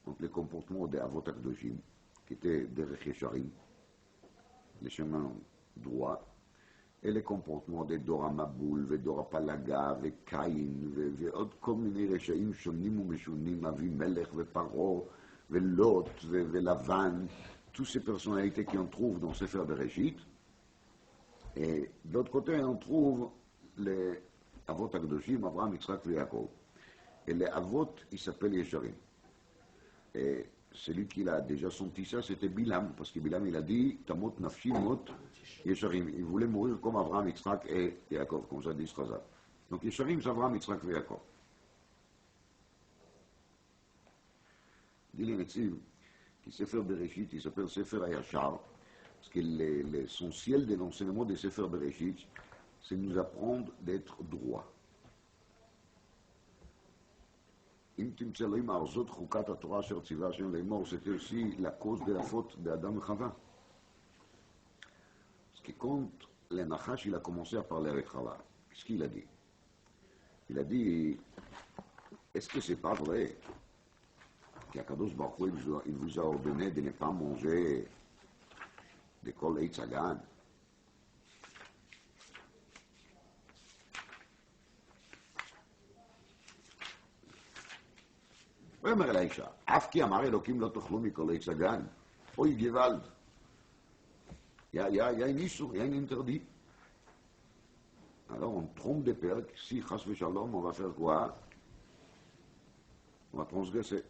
entre les comportements des Avot Akdoshim, qui étaient des Yesharim, les chemins droits, et les comportements des Dora Maboul, des Dora Palaga, des Caïn, des autres comme les Reshaim, Shonim ou Meshunim, Avimelech, des Paro, des Lot, des Lavan, toutes ces personnalités qu'on trouve dans Sefer Bereshit. Et de l'autre côté, on trouve les Avot Akdoshim, Abraham, Yitzhak et Yaakov. Et les Avot, ils s'appellent Yesharim. Et celui qui l'a déjà senti ça, c'était Bilam, parce que Bilam, il a dit Tamot Nafshi Mot Yesharim. Il voulait mourir comme Abraham, Yitzhak et Yaakov, comme ça dit Strazat. Donc Yesharim, c'est Abraham, Yitzhak et Yaakov. Dit les Netziv, qui Sefer Bereshit, il s'appelle Sefer Hayashar. Parce que l'essentiel de l'enseignement des Sefer Bereshit, c'est nous apprendre d'être droit. C'était aussi la cause de la faute d'Adam et Chava. Parce que quand le Nachash il a commencé à parler avec Chava, qu'est-ce qu'il a dit? Il a dit, est-ce que c'est pas vrai qu'Akadosh Baruch Hu, il vous a ordonné de ne pas manger de Kol Eitz Hagan? ואומר לאישה, אף כי אמר אלוקים לא תאכלו מכל עץ הגן, אוי גוואלד. Il y a un issue, il y a un interdit. Alors on trompe des pères, si chas v'shalom, on va faire quoi? On va transgresser.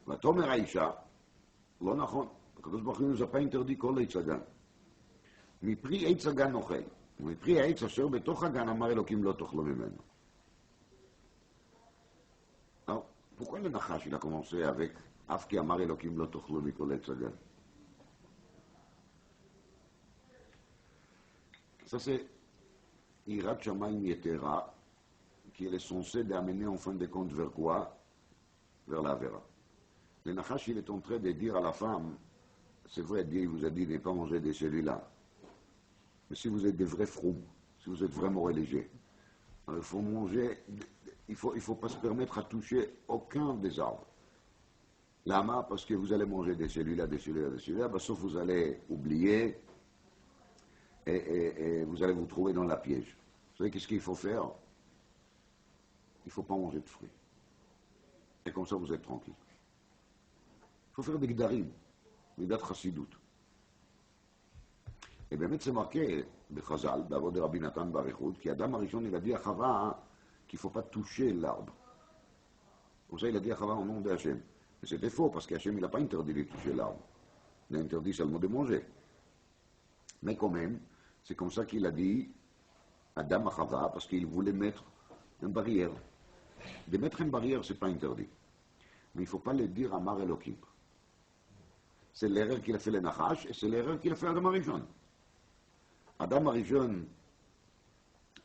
ותאמר האישה, לא נכון, הקדוש ברוך הוא nous a pas interdit כל עץ הגן. מפרי עץ הגן אוכל, ומפרי העץ אשר בתוך הגן אמר אלוקים לא תאכלו ממנו. Alors, pourquoi le Nachash il a commencé avec Af ki amar Elokim lo tochlo mikol etz hagan? Ça c'est Irat Shamayim Yetera, qui est censé d'amener en fin de compte vers quoi? Vers la Vera. Le Nachash il est en train de dire à la femme, c'est vrai, Dieu vous a dit de ne pas manger de celui-là. Mais si vous êtes des vrais froums, si vous êtes vraiment religieux, il faut manger, il faut pas se permettre à toucher aucun des arbres. Lama, parce que vous allez manger de celui-là, de celui-là, de celui-là, bah, sauf vous allez oublier et vous allez vous trouver dans la piège. Vous savez qu'est-ce qu'il faut faire? Il ne faut pas manger de fruits. Et comme ça, vous êtes tranquille. Il faut faire des gdarim, des dat chassidut. Et bien, c'est marqué, de Chazal, d'abord de Rabbi Nathan Barichoud, qu'Adam Arishon, il a dit à Chava qu'il ne faut pas toucher l'arbre. Pour ça, il a dit à Chava au nom de Hachem. Mais c'était faux, parce qu'Hachem, il n'a pas interdit de toucher l'arbre. Il a interdit seulement de manger. Mais quand même, c'est comme ça qu'il a dit Adam à Chava, parce qu'il voulait mettre une barrière. De mettre une barrière, ce n'est pas interdit. Mais il ne faut pas le dire à Mar Elohim. C'est l'erreur qu'il a fait le Nachash, et c'est l'erreur qu'il a fait Adam Arishon. Adam Arishon,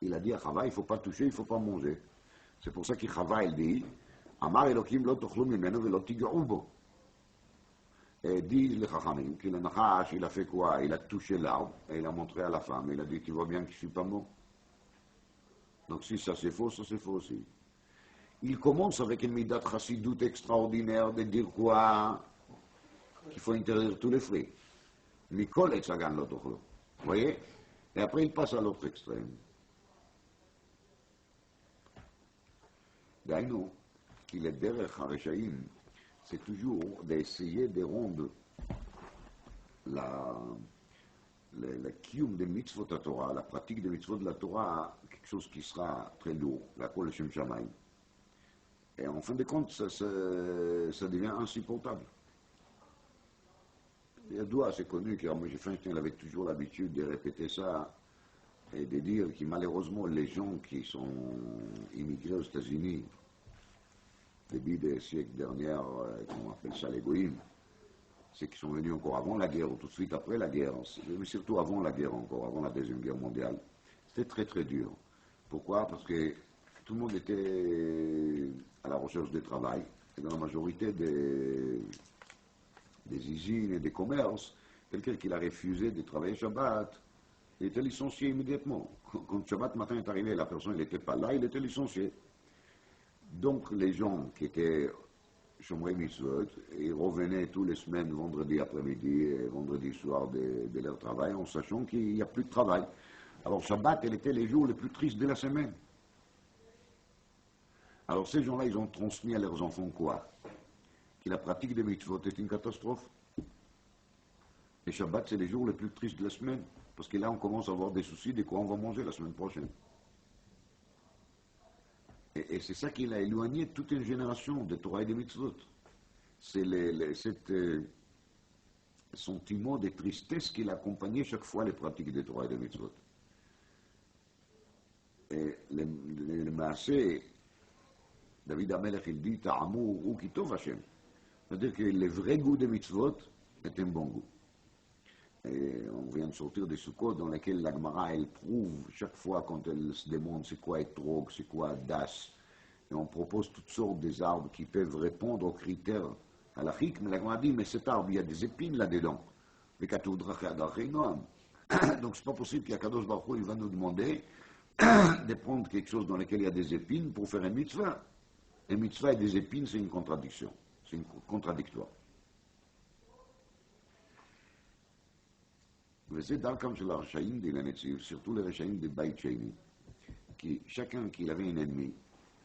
il a dit à Chava, il ne faut pas toucher, il ne faut pas manger. C'est pour ça que Chava, il dit, Amar Elohim lo tochlu mimenu velo tig'u bo. Et dit les Chachamim que le Nachash, il a fait quoi? Il a touché l'arbre, et il a montré à la femme, il a dit, tu vois bien que je ne suis pas mort. Donc si ça c'est faux aussi. Il commence avec une midat chassidut extraordinaire de dire quoi? Qu'il faut interdire tous les fruits. Mikol etz hagan lo tochlu. Vous voyez? Et après, il passe à l'autre extrême. D'ailleurs, qu'il est derrière Hareshaim, c'est toujours d'essayer de rendre la kiyum des mitzvot de la Torah, la pratique des mitzvot de la Torah, quelque chose qui sera très lourd, la kol Shem Shamayim. Et en fin de compte, ça devient insupportable. Il y a deux, c'est connu, car moi, Feinstein avait toujours l'habitude de répéter ça. et de dire que malheureusement les gens qui sont immigrés aux États-Unis, début des siècles derniers, comment on appelle ça, les goïms, c'est qu'ils sont venus encore avant la guerre, ou tout de suite après la guerre, mais surtout avant la guerre encore, avant la Deuxième Guerre mondiale. C'était très très dur. Pourquoi? Parce que tout le monde était à la recherche de travail, et dans la majorité des usines et des commerces, quelqu'un qui a refusé de travailler Shabbat, il était licencié immédiatement. Quand Shabbat matin est arrivé, la personne n'était pas là, il était licencié. Donc les gens qui étaient Shomrei Mitzvot, ils revenaient tous les semaines, vendredi après-midi et vendredi soir de leur travail, en sachant qu'il n'y a plus de travail. Alors Shabbat, elle était les jours les plus tristes de la semaine. Alors ces gens-là, ils ont transmis à leurs enfants quoi? Que la pratique des mitzvot est une catastrophe. Et Shabbat, c'est les jours les plus tristes de la semaine. Parce que là, on commence à avoir des soucis de quoi on va manger la semaine prochaine. Et c'est ça qui l'a éloigné de toute une génération de Torah et des mitzvot. C'est cet sentiment de tristesse qui l'accompagnait chaque fois les pratiques de Torah et des mitzvot. Et le Maaseh, David Amelech, il dit Ta'amour ou Kitov Hashem. C'est-à-dire que le vrai goût des mitzvot est un bon goût. Et on vient de sortir des Sukkot dans lesquels la Gemara, elle prouve chaque fois quand elle se demande c'est quoi Etrog, c'est quoi Das, et on propose toutes sortes des arbres qui peuvent répondre aux critères halachiques, mais la Gemara dit mais cet arbre il y a des épines là-dedans. Donc c'est pas possible qu'Akadosh Baruch Hu il va nous demander de prendre quelque chose dans lequel il y a des épines pour faire un mitzvah. Un mitzvah et des épines c'est une contradiction, c'est contradictoire. וזה דרכם של הרשעים דין הנציב, surtout les רשעים de Beit Sheni, qui chacun qu'il avait un ennemi,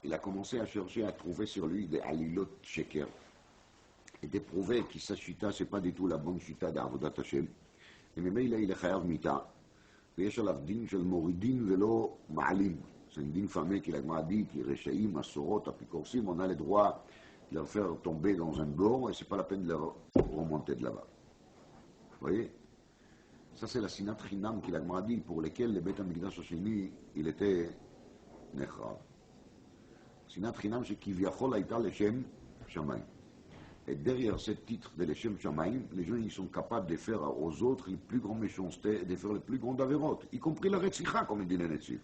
il a commencé à chercher à trouver sur lui des alilot sheker, et de prouver que sa chita, c'est pas du tout la bonne chita d'Avodat Hashem, et ממילא il est חייב מיתה, ויש עליו דין של מורידין ולא מעלים, c'est un דין fameux qu'il a dit, que רשעים, הסורות, אפיקורסים, on a le droit de leur faire tomber dans un bord, et c'est pas la peine de leur remonter de là-bas. Vous voyez? Ça, c'est la sinat chinam qu'il a dit, pour lesquels le Beit HaMikdash Hasheni, il était nechrav. Sinat chinam, c'est Kivyachol Haïta Leshem Shamayim. Et derrière ce titre de Leshem Shamayim, les gens ils sont capables de faire aux autres les plus grandes méchancetés et de faire les plus grandes avérotes, y compris la Retzicha, comme il dit le Netziv.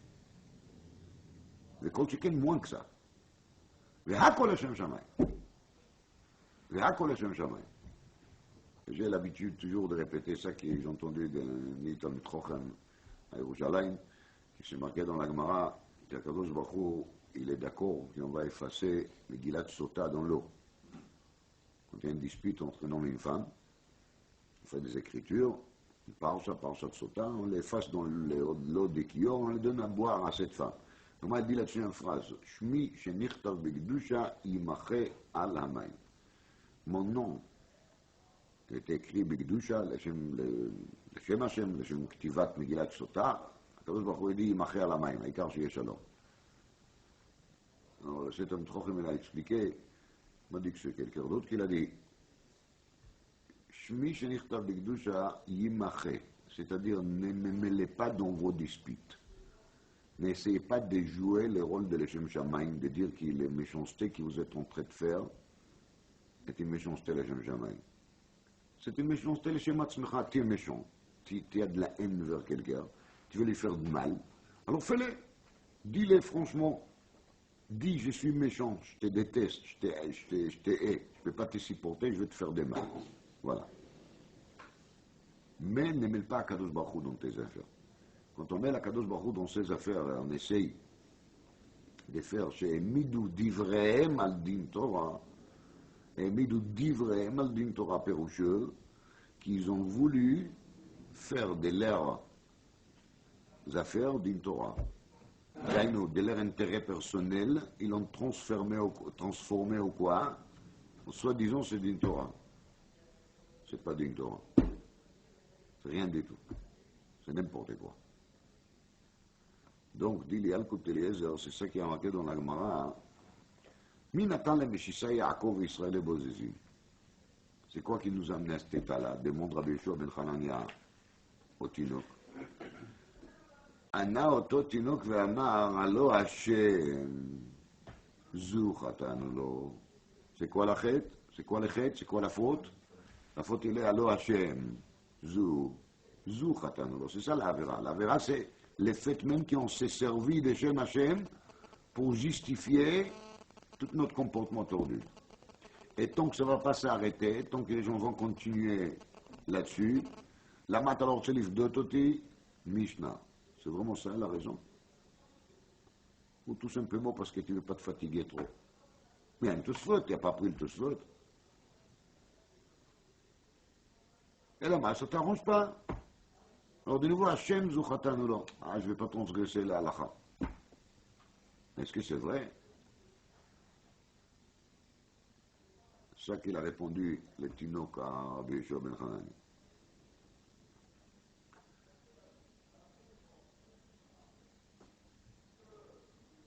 Le Kol Sheken moins que ça. V'hakol Leshem Shamayim. V'hakol Leshem Shamayim. J'ai l'habitude toujours de répéter ça que j'ai entendu de Nitam Trochem à Yerushalayim, qui s'est marqué dans la Gemara, qu'Akadosh Baruch Hu, il est d'accord qu'on va effacer le Gilat Sota dans l'eau. Quand il y a une dispute entre un homme et une femme, on fait des écritures, Parsha de Sota, on l'efface dans l'eau des Kior, on le donne à boire à cette femme. Comment il dit là-dessus une phrase, Shmi shenichtav begdusha yimache al hamayim. Mon nom qui était écrit Bigdusha, le Shem Hashem, le Shem Ktivat Megillat Sota, Akadosh Baruch Hu dit Yimache al hamayim, העיקר שיהיה שלום. Alors, cet homme Trochem, il a expliqué, il m'a dit que c'est quelqu'un d'autre qui l'a dit, Shmi shenichtav Bigdusha Yimache, c'est-à-dire ne me mêlez pas dans vos disputes. N'essayez pas de jouer le rôle de l'Eshem Shamayim, de dire que les méchancetés que vous êtes en train de faire est une méchanceté l'Eshem Shamayim. C'est une méchanceté, le schéma de tu es méchant, tu as de la haine vers quelqu'un, tu veux lui faire du mal, alors fais-le, dis-le franchement, dis je suis méchant, je te déteste, je te hais, je ne peux pas te supporter, je vais te faire du mal. Voilà. Mais ne mêle pas Akadosh Baruch Hu dans tes affaires. Quand on mêle Akadosh Baruch Hu dans ses affaires, on essaye de faire chez Midou d'Ivrahem al Din Torah, et Midou d'Ivrahem al Din Torah Péroucheux, qu'ils ont voulu faire de leurs affaires Din Torah. De leur intérêt personnel, ils l'ont transformé au quoi? Soi-disant c'est Din Torah. C'est pas Din Torah. C'est rien du tout. C'est n'importe quoi. Donc, dit les Alkut Eliezer, c'est ça qui est marqué dans la Gemara. Mi natan le Meshisha Yaakov Israël et Bozizim. C'est quoi qui nous a amené à cet état-là? Demande Rabbi Yeshua ben Hanania au Tinok. ענה אותו תינוק ואמר, הלא השם, זו חטאנו לו. C'est quoi la חטא? C'est quoi le חטא? C'est quoi la faute? La faute, il est הלא השם, זו חטאנו לו. C'est ça l'avera. L'avera, c'est le fait même qu'on s'est servi de Shem Hashem pour justifier tout notre comportement tordu. Et tant que ça ne va pas s'arrêter, tant que les gens vont continuer là-dessus, la matalor selif d'ototi, Mishnah. C'est vraiment ça la raison? Ou tout simplement parce que tu ne veux pas te fatiguer trop? Mais il y a un Tosfot, tu n'as pas pris le Tosfot. Et là, ça ne t'arrange pas. Alors de nouveau, Hachem Zuchatanu lo. Ah, je ne vais pas transgresser la halakha. Est-ce que c'est vrai? C'est ça qu'il a répondu, le Tinok à Rabbi Yeshua ben Hanani.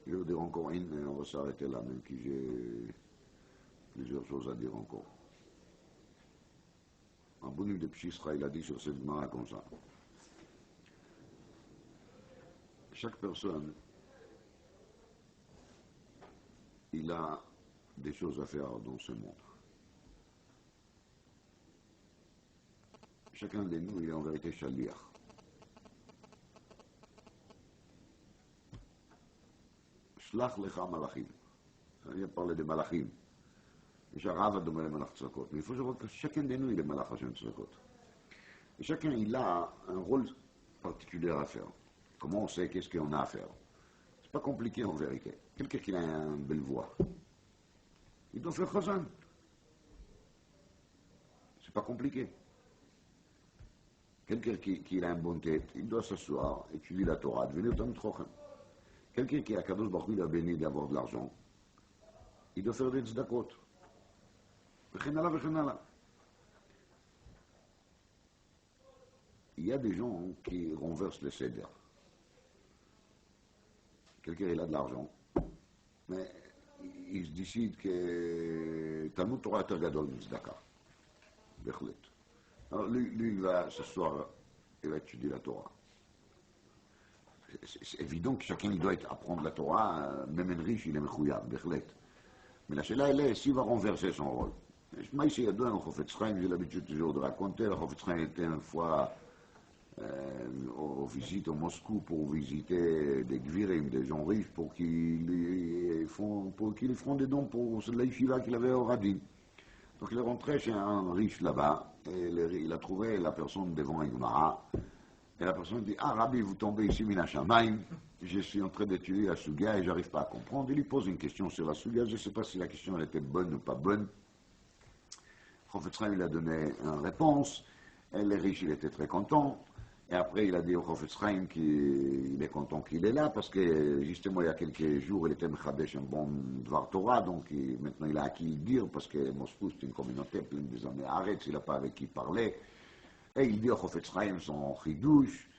Je vais vous dire encore une, mais on va s'arrêter là, même si j'ai plusieurs choses à dire encore. Un bon livre de Pshisra, il a dit sur cette Gemara comme ça. Chaque personne, il a des choses à faire dans ce monde. Chacun de nous, il est en vérité chaliach. Shlach lecha malachim. Il a parlé de malachim. יש הרב הדומה למלאך צדקות. Mais il faut savoir que chacun de nous, il est malach Hashem tzedakot. Et chacun, il a un rôle particulier à faire. Comment on sait qu'est-ce qu'on a à faire? C'est pas compliqué en vérité. Quelqu'un qui a une belle voix, il doit faire chazan. C'est pas compliqué. Quelqu'un qui a une bonne tête, il doit s'asseoir, étudier la Torah, devenir Talmid Chochem. Quelqu'un qui a Kadosh Baruch Hu, il a béni d'avoir de l'argent, il doit faire des tzedakot. Il y a des gens qui renversent le seder. Quelqu'un il a de l'argent, mais il se décide que Talmud Torah est gadol tzedaka. Alors lui, il va s'asseoir, il va étudier la Torah. C'est évident que chacun il doit apprendre la Torah, même un riche, il est mechouyav, bechlet. Mais la chéla, elle est, s'il va renverser son rôle. Moi, ici, il y a deux, le Chofetz Chaim, j'ai l'habitude toujours de raconter. Le Chofetz Chaim était une fois aux visites au Moscou pour visiter des gvirim, des gens riches, pour qu'ils feront des dons pour la yeshiva qu'il avait au Radin. Donc il est rentré chez un riche là-bas, et il a trouvé la personne devant un Gemara. Et la personne dit, ah Rabbi, vous tombez ici, Mina Shamaim, je suis en train d'étudier la Suga et j'arrive pas à comprendre. Il lui pose une question sur la Suga, je ne sais pas si la question elle était bonne ou pas bonne. Chofetz Chaim, il a donné une réponse, et le riche, il était très content. Et après, il a dit au Chofetz Chaim qu'il est content qu'il est là, parce que justement, il y a quelques jours, il était Mechadesh un bon Dvar Torah, donc maintenant il a à qui dire, parce que Moscou, c'est une communauté pleine des années Arrête, il n'a pas avec qui parler. Et il dit au Chofetz Chaim son chidouche,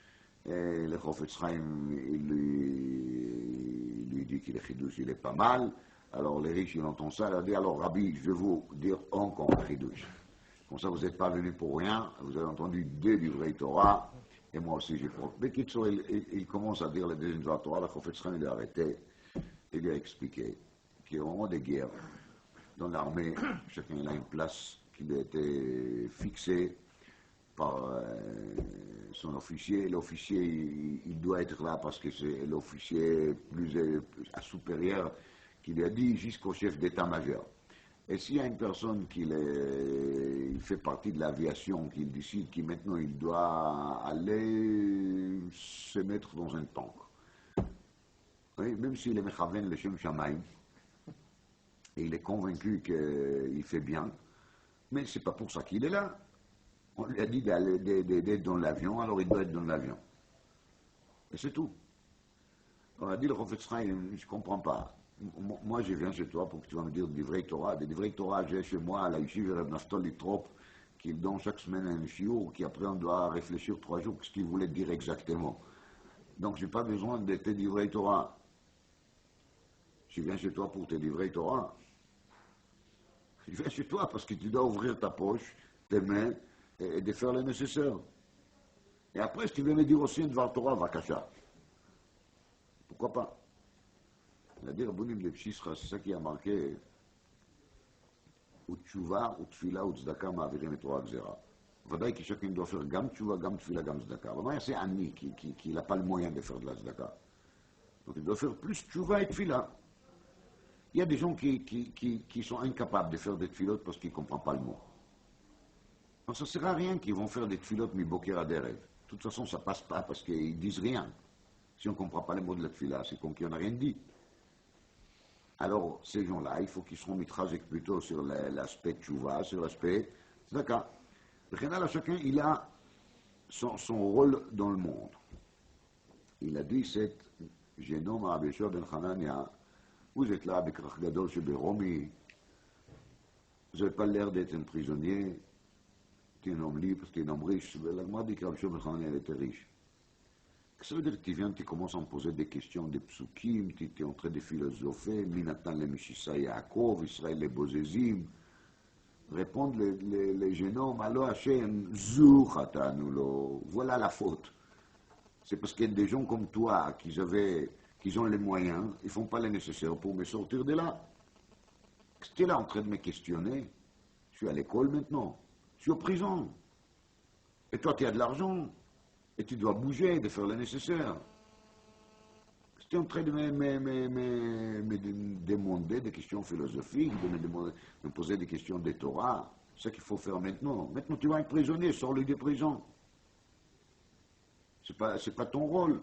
et le Chofetz Chaim, il lui dit que le chidouche, il est pas mal. Alors les riches, ils entendent ça, ils disent, alors Rabbi, je vais vous dire encore un chidouche. Comme ça, vous n'êtes pas venu pour rien, vous avez entendu deux livrets Torah, et moi aussi j'ai profité. Mais il commence à dire le deuxième livret Torah, le Chofetz Chaim, il a arrêté, il lui a expliqué qu'au moment des guerres, dans l'armée, chacun il a une place qui lui a été fixée par son officier. L'officier, il doit être là parce que c'est l'officier plus supérieur qui lui a dit jusqu'au chef d'état-major. Et s'il y a une personne il fait partie de l'aviation, qui décide qu'il maintenant il doit aller se mettre dans un tank, oui, même s'il est mechaven le Shem Shamaim, et il est convaincu qu'il fait bien, mais c'est pas pour ça qu'il est là. On lui a dit d'être dans l'avion, alors il doit être dans l'avion. Et c'est tout. On a dit le Chofetz Chaim, je ne comprends pas. Moi, je viens chez toi pour que tu vas me dire des vrais Torah. Des vrais Torah, j'ai chez moi à la yeshiva Reb Naftali Trop, qui donne chaque semaine un shiur, qui après on doit réfléchir 3 jours ce qu'il voulait dire exactement. Donc, je n'ai pas besoin de tes livrets Torah. Je viens chez toi pour tes livrets Torah. Je viens chez toi parce que tu dois ouvrir ta poche, tes mains, et de faire le nécessaire. Et après, si tu veux me dire aussi une Dvar Torah, va cacher. pourquoi pas? C'est-à-dire, Bonim de Pshisra, c'est ça qui a marqué, ou tchouva, ou tfila, ou tzedaka, ma'avirim et Torah Gzera. ודאי כי chacun doit faire gam tchouva, gam tfila, gam tzedaka. Vraiment, c'est Anni qui n'a pas le moyen de faire de la tzedaka. Donc il doit faire plus tchouva et tfila. Il y a des gens qui sont incapables de faire des tfilotes parce qu'ils ne comprennent pas le mot. Donc ça ne sert à rien qu'ils vont faire des tfilotes mi boker à des rêves. De toute façon, ça ne passe pas parce qu'ils disent rien. Si on ne comprend pas les mots de la tfila, c'est comme qu'il n'y en a rien dit. Alors, ces gens-là, il faut qu'ils seront mitrajek plutôt sur l'aspect tchouva, sur l'aspect tzedaka. Le Chénal, chacun, il a son rôle dans le monde. Il a dit, c'est Génom à Abéchor ben Hanania, vous êtes là avec Rachgadol chez Béromi, vous n'avez pas l'air d'être un prisonnier, tu es un homme libre, tu es un homme riche. La Gemara dit que Abéchor ben Hanania était riche. Ça veut dire que tu viens, tu commences à me poser des questions, des psukim, tu es en train de philosopher, Minatan le Mishisa Yaakov, Israël les Bozezim. Répondent les jeunes hommes, Allo Hashem, Zuchatanulo, voilà la faute. C'est parce qu'il y a des gens comme toi qui ont les moyens, ils ne font pas le nécessaire pour me sortir de là. Tu es là en train de me questionner. Je suis à l'école maintenant, je suis en prison. Et toi, tu as de l'argent. Et tu dois bouger, de faire le nécessaire. Tu es en train de me demander des questions philosophiques, de me poser des questions de Torah. C'est ce qu'il faut faire maintenant. Maintenant, tu vas être prisonnier, sors-le de prison. C'est pas ton rôle.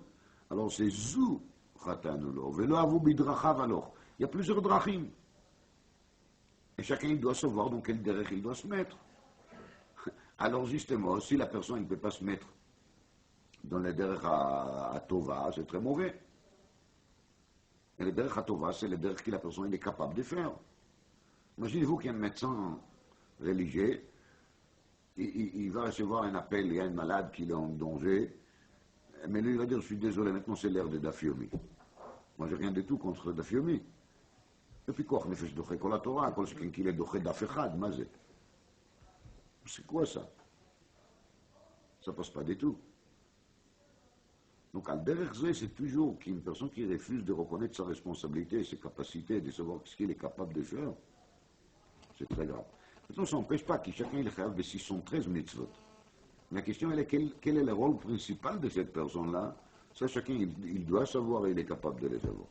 Alors, c'est Zou, Khatanulo. Velo avu bidrachav alors. Il y a plusieurs drachim. Et chacun, il doit savoir dans quel derech il doit se mettre. Alors, justement, si la personne ne peut pas se mettre dans le derech à Tova, c'est très mauvais. Et le derech à Tova, c'est le derech que la personne est capable de faire. Imaginez-vous qu'un médecin religieux, il va recevoir un appel, il y a un malade qui est en danger, mais lui il va dire, je suis désolé, maintenant c'est l'heure de Dafyomi. Moi j'ai rien du tout contre Dafyomi. Et puis quoi, nefesh doché kol la Torah, kol shekin qu'il est doché daf echad, mazé. C'est quoi ça? Ça passe pas du tout. Donc, al-derech c'est toujours qu'une personne qui refuse de reconnaître sa responsabilité, ses capacités, de savoir ce qu'il est capable de faire, c'est très grave. Maintenant, ça n'empêche pas que chacun il est capable de 613 mitzvot. La question elle est quel est le rôle principal de cette personne-là? Ça, chacun il doit savoir et il est capable de le savoir.